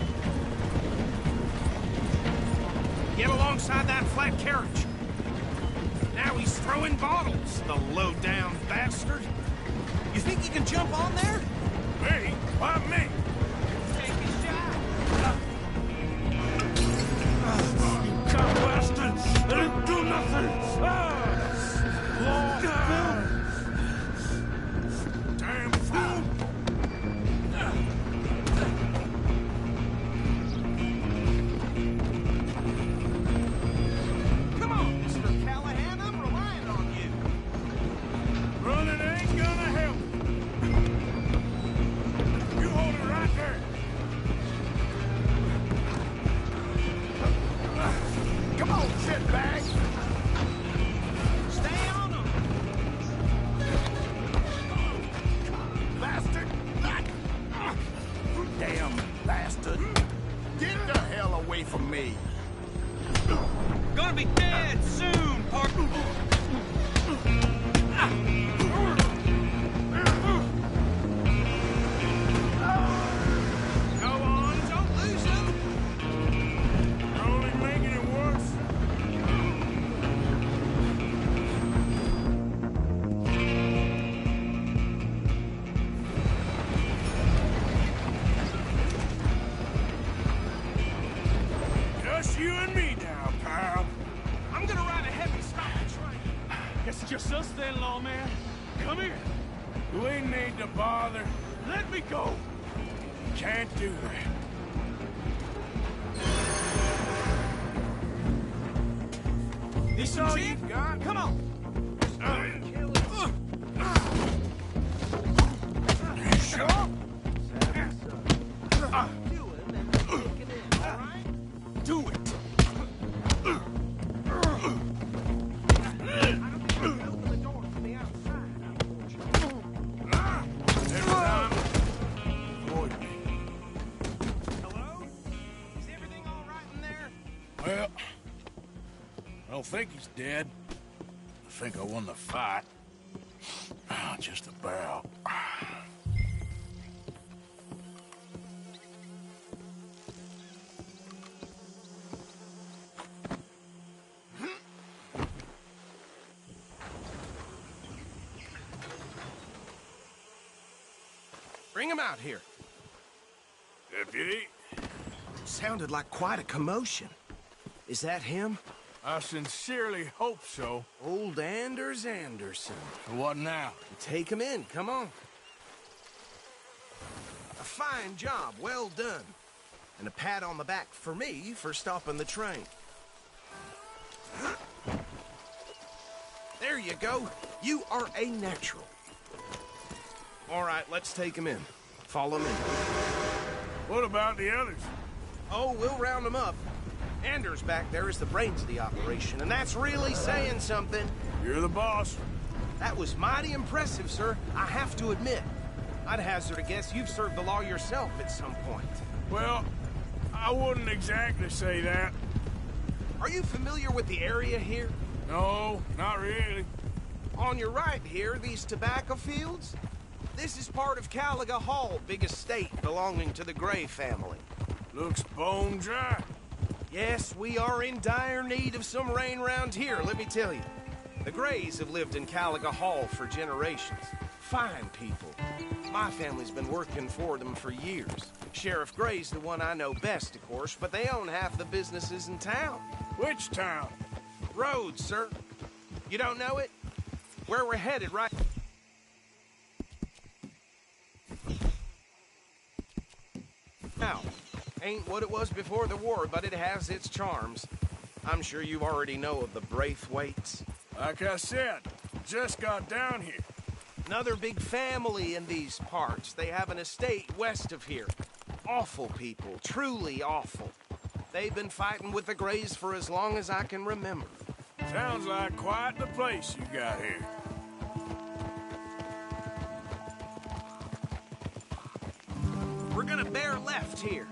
Get alongside that flat carriage. Now he's throwing bottles, the low-down bastard. You think you can jump on there? Me? Why me? away from me. Gonna be dead soon, partner. Go on, don't lose him. You're only making it worse. Just you and me now, pal. I'm gonna ride ahead and stop the train. Guess it's just us then, lawman. Come here. We need to bother. Let me go. Can't do that. This all all you've got? Come on. Shut up. Do it. Every time, avoid me. Hello? Is everything all right in there? Well, I don't think he's dead. I think I won the fight. Just about. Bring him out here. Deputy, Sounded like quite a commotion. Is that him? I sincerely hope so. Old Anders Anderson. What now? Take him in, come on. A fine job, well done. And a pat on the back for me for stopping the train. There you go. You are a natural. All right, let's take him in. Follow me. What about the others? Oh, we'll round them up. Anders back there is the brains of the operation, and that's really saying something. You're the boss. That was mighty impressive, sir. I have to admit. I'd hazard a guess you've served the law yourself at some point. Well, I wouldn't exactly say that. Are you familiar with the area here? No, not really. On your right here, these tobacco fields? This is part of Caliga Hall, big estate belonging to the Gray family. Looks bone dry. Yes, we are in dire need of some rain round here, let me tell you. The Grays have lived in Caliga Hall for generations. Fine people. My family's been working for them for years. Sheriff Gray's the one I know best, of course, but they own half the businesses in town. Which town? Rhodes, sir. You don't know it? Where we're headed, right? Now, ain't what it was before the war, but it has its charms. I'm sure you already know of the Braithwaites. Like I said, just got down here. Another big family in these parts. They have an estate west of here. Awful people, truly awful. They've been fighting with the Grays for as long as I can remember. Sounds like quite the place you got here. We're gonna bear left here.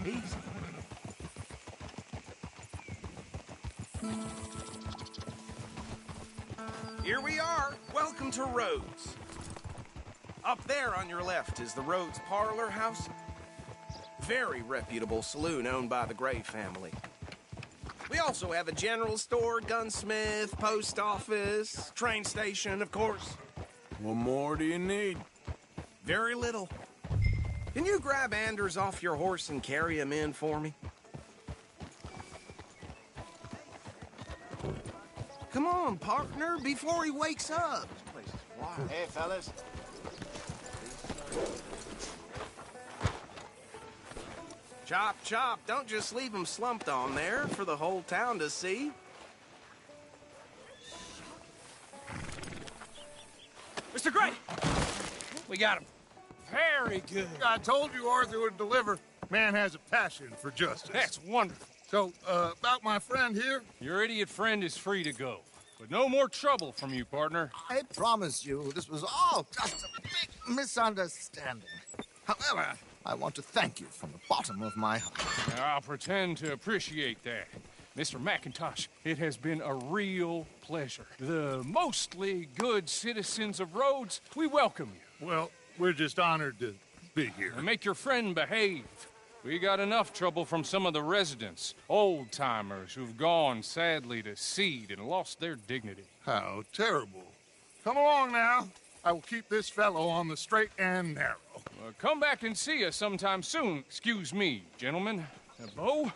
Easy. Here we are. Welcome to Rhodes. Up there on your left is the Rhodes Parlor House. Very reputable saloon owned by the Gray family. We also have a general store, gunsmith, post office, train station, of course. What more do you need? Very little. Can you grab Anders off your horse and carry him in for me? Come on, partner, before he wakes up. Hey, fellas. Chop, chop. Don't just leave him slumped on there for the whole town to see. Mr. Gray! We got him. Very good. I told you Arthur would deliver. Man has a passion for justice. That's wonderful. So, about my friend here? Your idiot friend is free to go. But no more trouble from you, partner. I promise you, this was all just a big misunderstanding. However, I want to thank you from the bottom of my heart. I'll pretend to appreciate that. Mr. McIntosh, it has been a real pleasure. The mostly good citizens of Rhodes, we welcome you. Well, we're just honored to be here. And make your friend behave. We got enough trouble from some of the residents, old-timers who've gone, sadly, to seed and lost their dignity. How terrible. Come along now. I will keep this fellow on the straight and narrow. Come back and see us sometime soon. Excuse me, gentlemen. Bo,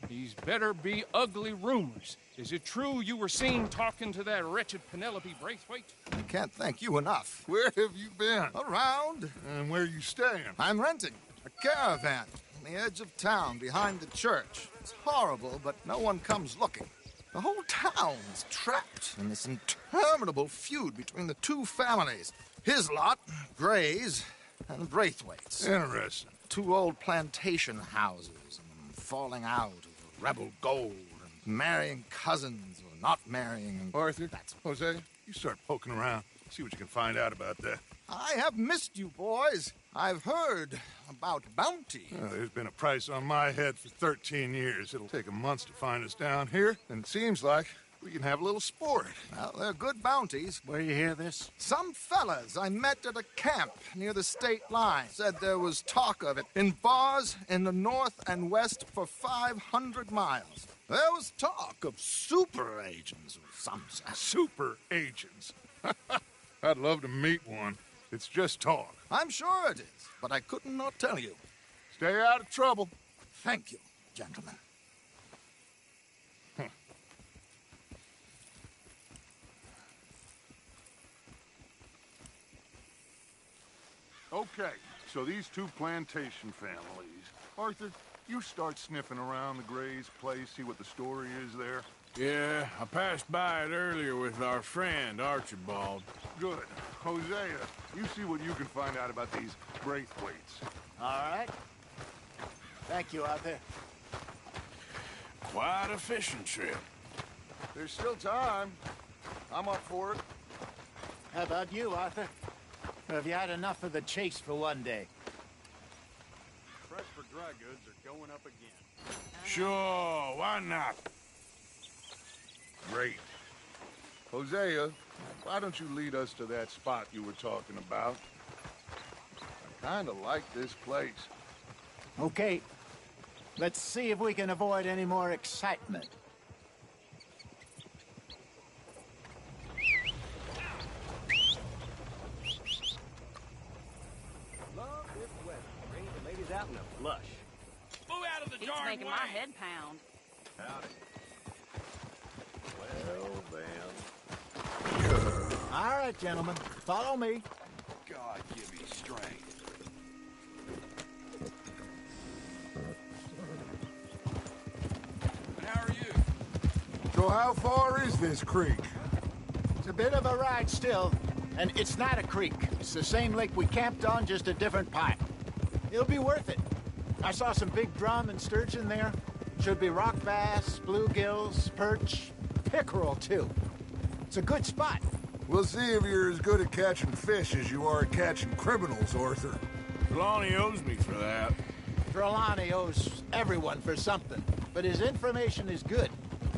these better be ugly rumors. Is it true you were seen talking to that wretched Penelope Braithwaite? I can't thank you enough. Where have you been? Around. And where are you staying? I'm renting a caravan on the edge of town behind the church. It's horrible, but no one comes looking. The whole town is trapped in this interminable feud between the two families. His lot, Gray's, and Braithwaite's. Interesting. Two old plantation houses, and falling out over rebel gold, and marrying cousins or not marrying. And Arthur, Jose, you start poking around. See what you can find out about that. I have missed you, boys. I've heard about bounty. There's been a price on my head for 13 years. It'll take 'em months to find us down here, and it seems like we can have a little sport. Well, they're good bounties. Where you hear this? Some fellas I met at a camp near the state line said there was talk of it in bars in the north and west for 500 miles. There was talk of super agents of some sort. Super agents? I'd love to meet one. It's just talk. I'm sure it is, but I couldn't not tell you. Stay out of trouble. Thank you, gentlemen. Okay, so these two plantation families. Arthur, you start sniffing around the Gray's place, see what the story is there. Yeah, I passed by it earlier with our friend, Archibald. Good. Hosea, you see what you can find out about these Braithwaites. All right. Thank you, Arthur. Quite a fishing trip. There's still time. I'm up for it. How about you, Arthur? Or have you had enough of the chase for one day? Price for dry goods are going up again. Sure, why not? Great. Hosea, why don't you lead us to that spot you were talking about? I kind of like this place. Okay. Let's see if we can avoid any more excitement. Love this weather. Bring the ladies out in a flush. Move out of the It's darn making way. my head pound. Howdy. Well, then. All right, gentlemen. Follow me. God give me strength. How are you? So how far is this creek? It's a bit of a ride still, and it's not a creek. It's the same lake we camped on, just a different pipe. It'll be worth it. I saw some big drum and sturgeon there. Should be rock bass, bluegills, perch, pickerel, too. It's a good spot. We'll see if you're as good at catching fish as you are at catching criminals, Arthur. Trelawney owes me for that. Trelawney owes everyone for something, but his information is good.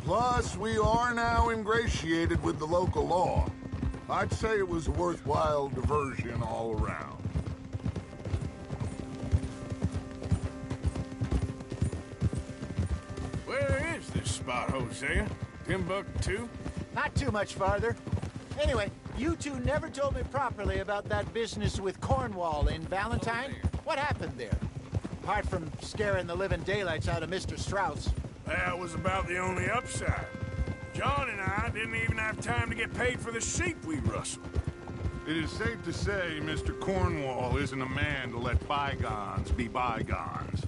Plus, we are now ingratiated with the local law. I'd say it was a worthwhile diversion all around. Where is this spot, Hosea? Timbuktu? Not too much farther. Anyway, you two never told me properly about that business with Cornwall in Valentine. What happened there? Apart from scaring the living daylights out of Mr. Strauss. That was about the only upside. John and I didn't even have time to get paid for the sheep we rustled. It is safe to say Mr. Cornwall isn't a man to let bygones be bygones.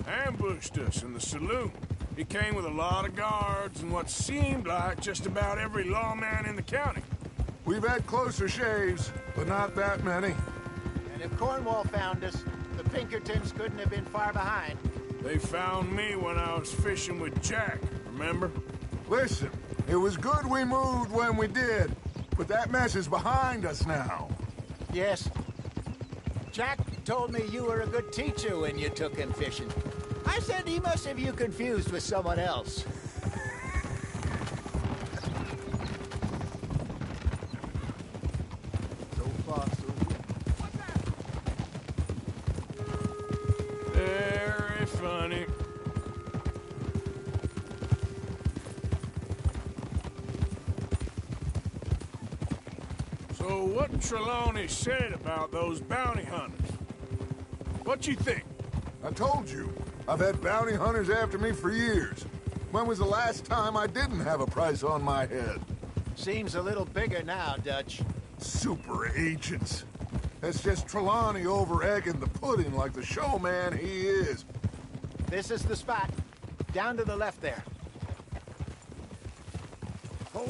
Ambushed us in the saloon. He came with a lot of guards and what seemed like just about every lawman in the county. We've had closer shaves, but not that many. And if Cornwall found us, the Pinkertons couldn't have been far behind. They found me when I was fishing with Jack, remember? Listen, it was good we moved when we did, but that mess is behind us now. Yes. Jack told me you were a good teacher when you took him fishing. I said he must have you confused with someone else. So far, so good. Very funny. So what Trelawney said about those bounty hunters? What you think? I told you, I've had bounty hunters after me for years. When was the last time I didn't have a price on my head? Seems a little bigger now, Dutch. Super agents. That's just Trelawney over-egging the pudding like the showman he is. This is the spot. Down to the left there. Oh.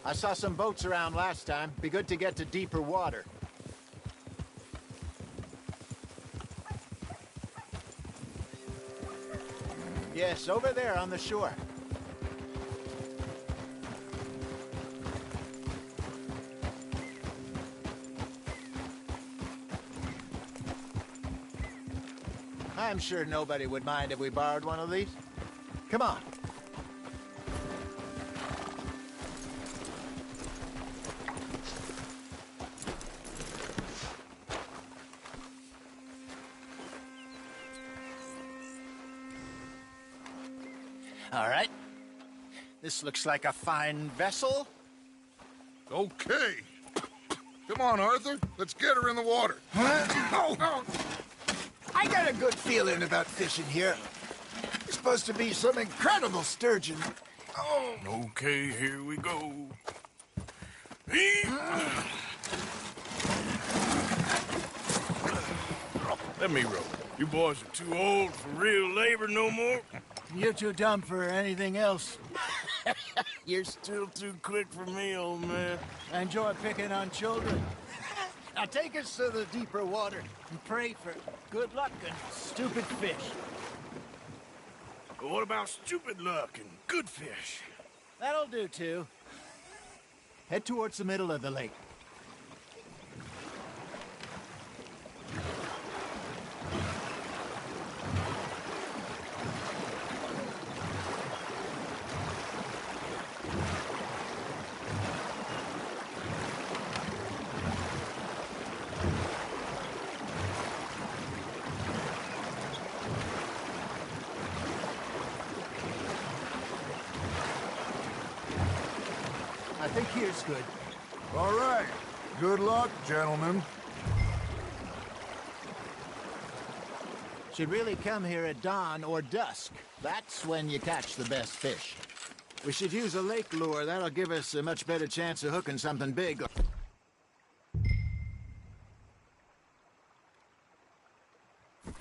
I saw some boats around last time. Be good to get to deeper water. Yes, over there on the shore. I'm sure nobody would mind if we borrowed one of these. Come on. All right. This looks like a fine vessel. Okay. Come on, Arthur. Let's get her in the water. Oh. I got a good feeling about fishing here. It's supposed to be some incredible sturgeon. Oh. Okay, here we go. Let me row. You boys are too old for real labor no more. You're too dumb for anything else. You're still too quick for me, old man. I enjoy picking on children. Now take us to the deeper water and pray for good luck and stupid fish. But what about stupid luck and good fish? That'll do, too. Head towards the middle of the lake. I think here's good. All right. Good luck, gentlemen. Should really come here at dawn or dusk. That's when you catch the best fish. We should use a lake lure. That'll give us a much better chance of hooking something big.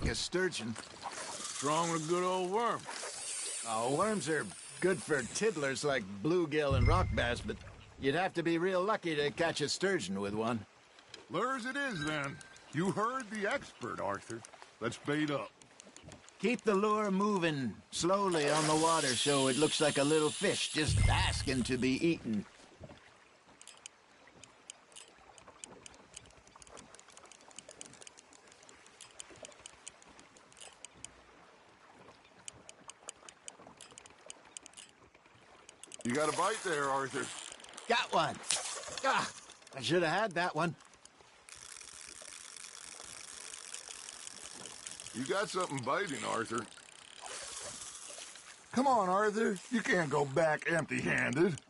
A sturgeon. Strong with a good old worm. Oh, worms are good for tiddlers like bluegill and rock bass, but you'd have to be real lucky to catch a sturgeon with one. Lures it is, then. You heard the expert, Arthur. Let's bait up. Keep the lure moving slowly on the water so it looks like a little fish just asking to be eaten. You got a bite there, Arthur. Got one. Ah, I should have had that one. You got something biting, Arthur. Come on, Arthur. You can't go back empty-handed.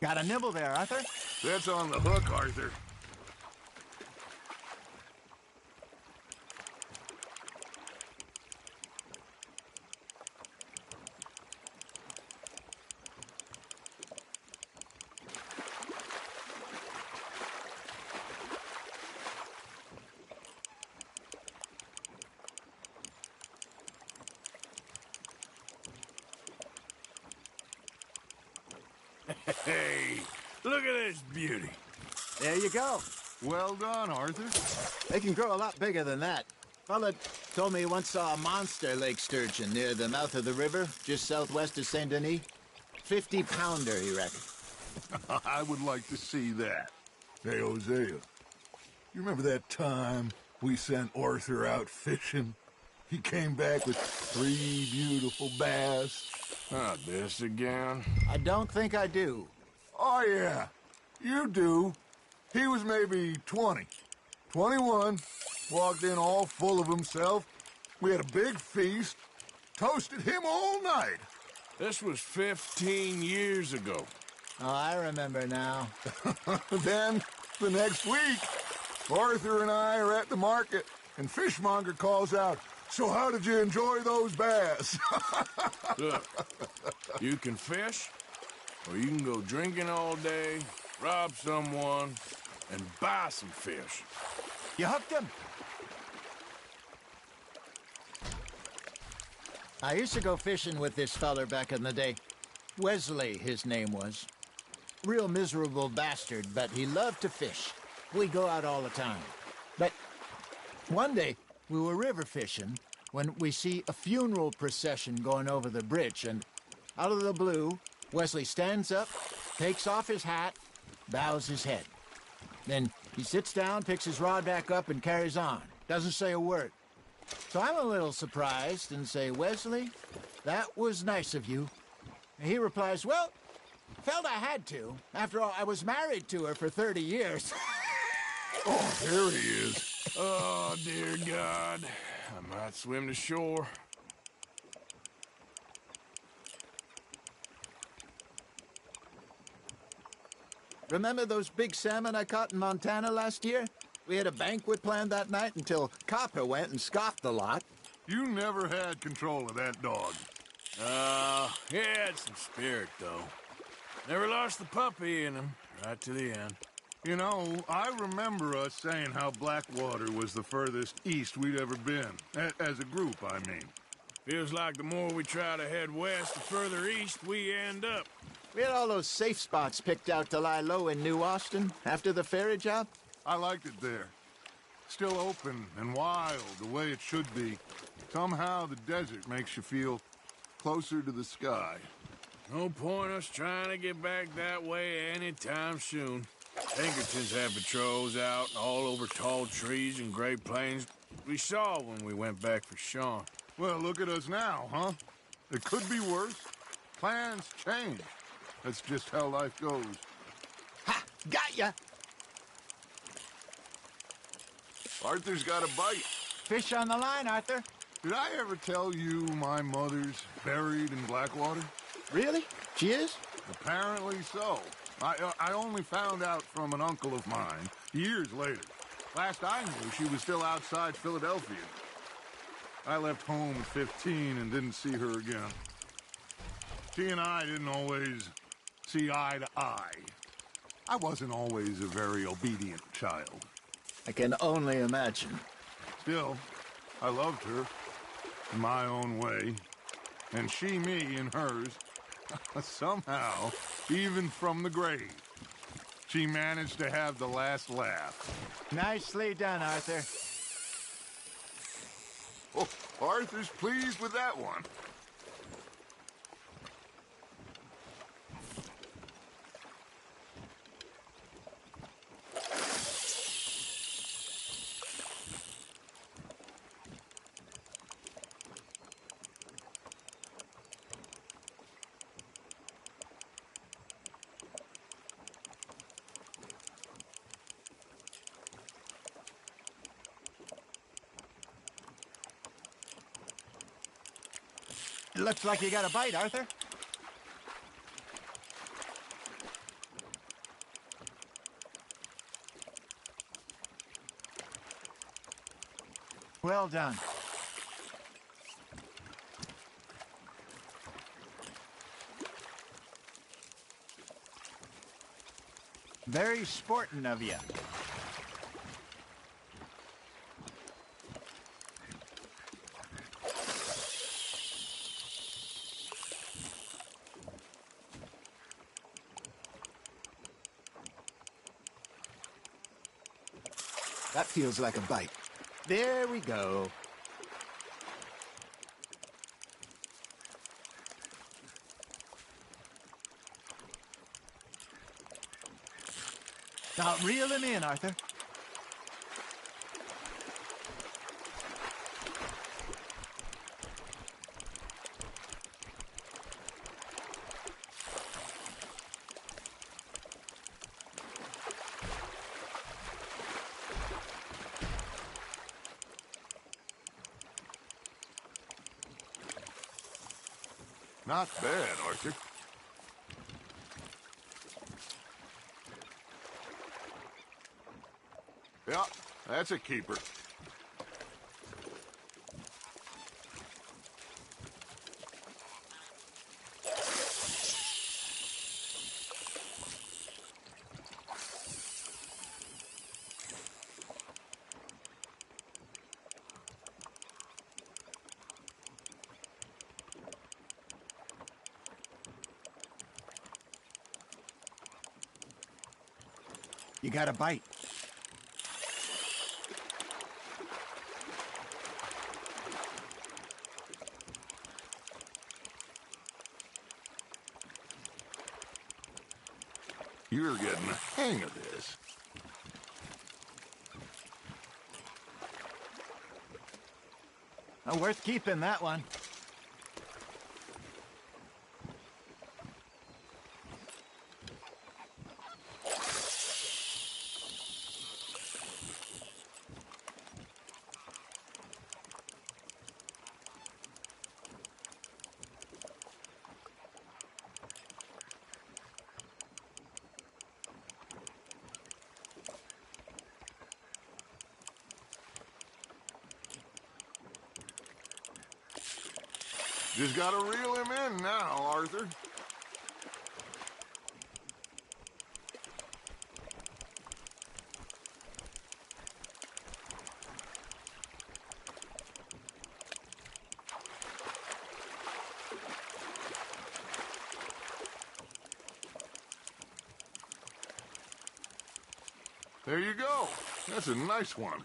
Got a nibble there, Arthur? That's on the hook, Arthur. Hey, look at this beauty. There you go. Well done, Arthur. They can grow a lot bigger than that. Fella told me he once saw a monster lake sturgeon near the mouth of the river, just southwest of Saint Denis. 50-pounder, he reckoned. I would like to see that. Hey, Hosea, you remember that time we sent Arthur out fishing? He came back with 3 beautiful bass. Not this again. I don't think I do. Oh, yeah, you do. He was maybe 20, 21, walked in all full of himself. We had a big feast, toasted him all night. This was 15 years ago. Oh, I remember now. Then, the next week, Arthur and I are at the market, and Fishmonger calls out, "So how did you enjoy those bass?" Look, you can fish, or you can go drinking all day, rob someone, and buy some fish. You hooked him? I used to go fishing with this feller back in the day. Wesley, his name was. Real miserable bastard, but he loved to fish. We'd go out all the time. But one day, we were river fishing when we see a funeral procession going over the bridge, and out of the blue, Wesley stands up, takes off his hat, bows his head. Then he sits down, picks his rod back up, and carries on. Doesn't say a word. So I'm a little surprised and say, "Wesley, that was nice of you." And he replies, "Well, felt I had to. After all, I was married to her for 30 years. Oh, there he is. Oh, dear God. I might swim to shore. Remember those big salmon I caught in Montana last year? We had a banquet planned that night until Copper went and scoffed the lot. You never had control of that dog. He had some spirit, though. Never lost the puppy in him, right to the end. You know, I remember us saying how Blackwater was the furthest east we'd ever been. As a group, I mean. Feels like the more we try to head west, the further east we end up. We had all those safe spots picked out to lie low in New Austin after the ferry job. I liked it there. Still open and wild, the way it should be. Somehow the desert makes you feel closer to the sky. No point us trying to get back that way anytime soon. Pinkertons have patrols out all over tall trees and Great Plains. We saw when we went back for Sean. Well, look at us now, huh? It could be worse. Plans change. That's just how life goes. Ha! Got ya! Arthur's got a bite. Fish on the line, Arthur. Did I ever tell you my mother's buried in Blackwater? Really? She is? Apparently so. I only found out from an uncle of mine years later. Last I knew, she was still outside Philadelphia. I left home at 15 and didn't see her again. She and I didn't always see eye to eye. I wasn't always a very obedient child. I can only imagine. Still, I loved her in my own way, and she me in hers. Somehow, even from the grave, she managed to have the last laugh. Nicely done, Arthur. Oh, Arthur's pleased with that one. It looks like you got a bite, Arthur. Well done. Very sporting of you. That feels like a bite. There we go. Now reel him in, Arthur. Not bad, Arthur. Yeah, that's a keeper. You got a bite. You're getting the hang of this. Oh, worth keeping, that one. Just gotta reel him in now, Arthur. There you go. That's a nice one.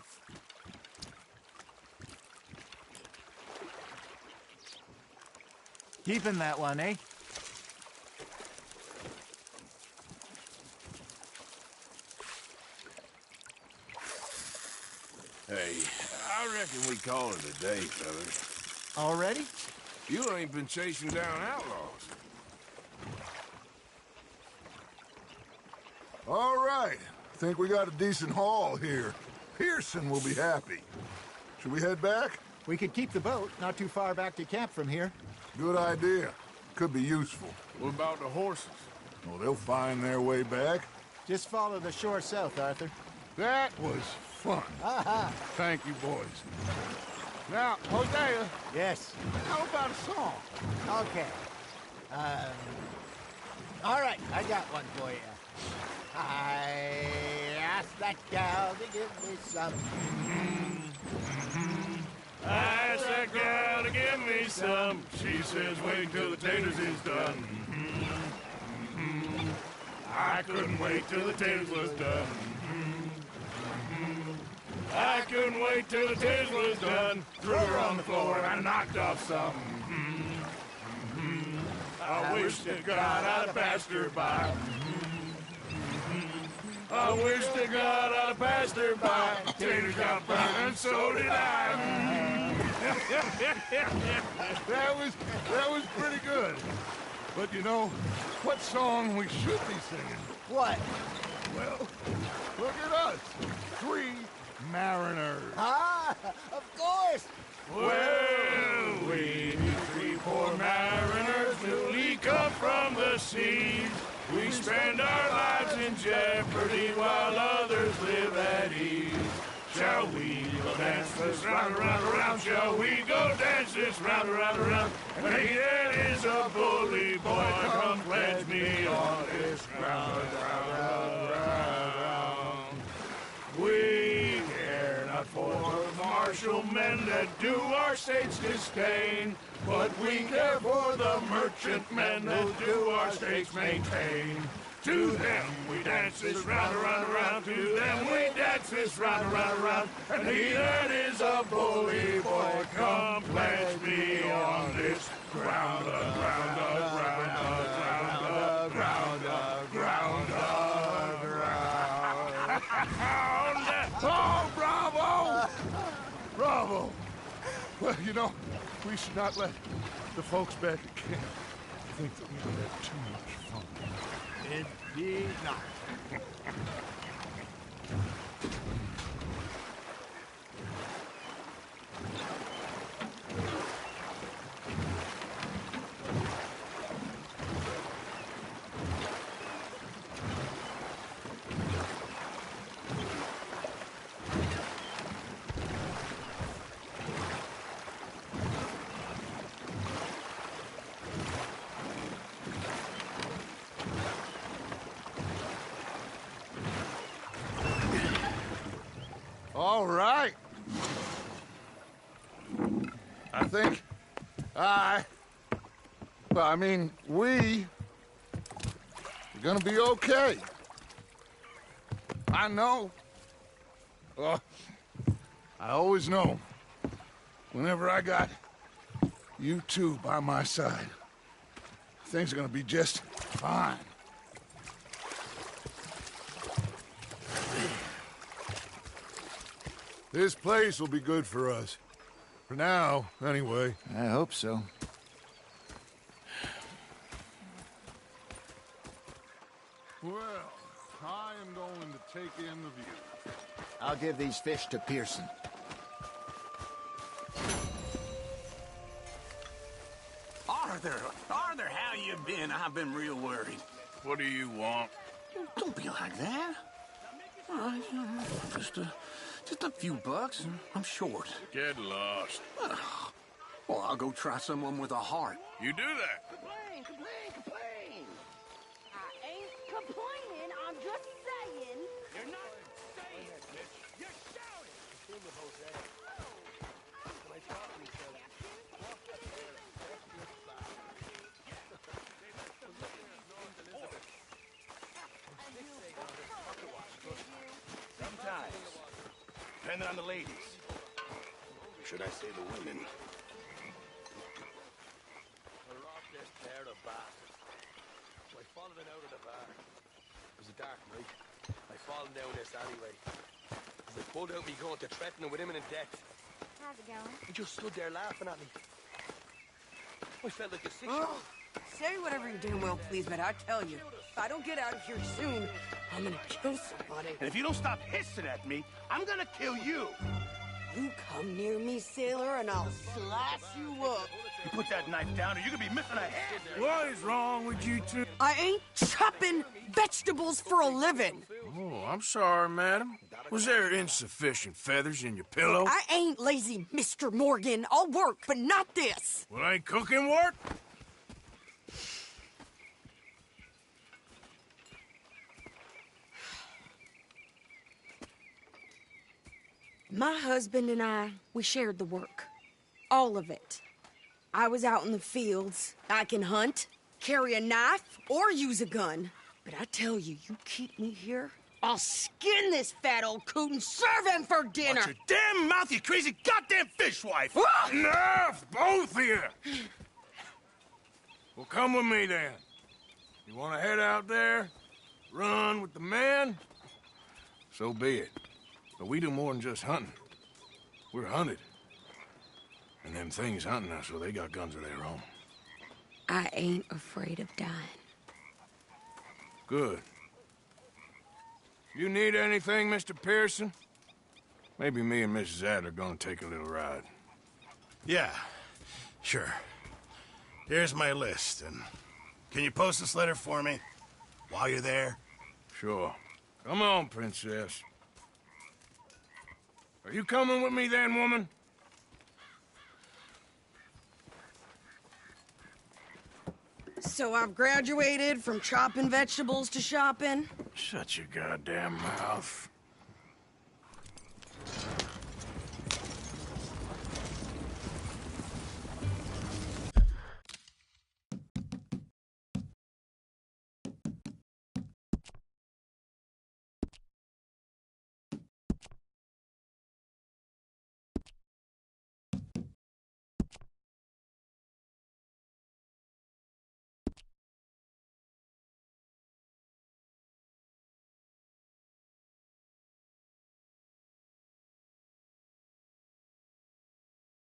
Keeping that one, eh? Hey, I reckon we call it a day, fellas. Already? You ain't been chasing down outlaws. All right. Think we got a decent haul here. Pearson will be happy. Should we head back? We could keep the boat not too far back to camp from here. Good idea. Could be useful. What about the horses? Well, they'll find their way back. Just follow the shore south, Arthur. That was fun. Aha! Thank you, boys. Now, Hosea. Yes. How about a song? Okay. All right, I got one for you. I asked that gal to give me some. I asked that gal to give me some. She says wait till the taters is done. I couldn't wait till the taters was done. I couldn't wait till the taters was done. Threw her on the floor and I knocked off some. I wish to God I'd have passed her by. I wish to God I'd have passed her by. Taters got burned and so did I. That was pretty good. But you know, what song we should be singing? What? Well, look at us. 3 mariners. Ah, of course. Well, we 3 poor mariners newly come from the seas. We spend our lives in jeopardy while others live at ease. Shall we go dance this round, around, around? Shall we go dance this round, around, around? And he that is a bully boy, come pledge me on this ground, round, round, round. We care not for the marshal middlemen that do our state's disdain. But we care for the merchantmen that do our states maintain. To them we dance this round, around, around. To them we dance this round, around, around. And he that is a bully boy, come pledge me on this ground, ground, ground, ground, ground, ground, ground. Oh, bravo! Bravo! Well, you know, we should not let the folks back at camp think that we had too much fun. Indeed not. All right. I think we are gonna be okay. I know. I always know. Whenever I got you two by my side, things are gonna be just fine. This place will be good for us. For now, anyway. I hope so. Well, I am going to take in the view. I'll give these fish to Pearson. Arthur, how you been? I've been real worried. What do you want? Don't be like that. Just a few bucks. I'm short. Get lost. Well, I'll go try someone with a heart. You do that. Complain! I ain't complaining, I'm just saying. You're not saying it, bitch. You're shouting. Sometimes. Depending on the ladies. Should I say the women? We're off this pair of bastards. I followed it out of the bar. It was a dark night. I fallen down this alleyway. As I pulled out me gun to threaten him with imminent death. How's it going? He just stood there laughing at me. I felt like a 6-year-old. Say whatever you damn well please, but I tell you, if I don't get out of here soon, I'm gonna kill somebody. And if you don't stop hissing at me, I'm gonna kill you. You come near me, sailor, and I'll slice you up. You put that knife down or you're gonna be missing a head. What is wrong with you two? I ain't chopping vegetables for a living. Oh, I'm sorry, madam. Was there insufficient feathers in your pillow? I ain't lazy, Mr. Morgan. I'll work, but not this. Well, ain't cooking work? My husband and I, we shared the work. All of it. I was out in the fields. I can hunt, carry a knife, or use a gun. But I tell you, you keep me here, I'll skin this fat old coot and serve him for dinner. Watch your damn mouth, you crazy goddamn fishwife! Enough, both of you! Well, come with me, then. You want to head out there, run with the men? So be it. But we do more than just hunting. We're hunted. And them things hunting us, so they got guns of their own. I ain't afraid of dying. Good. You need anything, Mr. Pearson? Maybe me and Mrs. Adler gonna take a little ride. Yeah, sure. Here's my list, and can you post this letter for me while you're there? Sure. Come on, Princess. Are you coming with me then, woman? So I've graduated from chopping vegetables to shopping? Shut your goddamn mouth.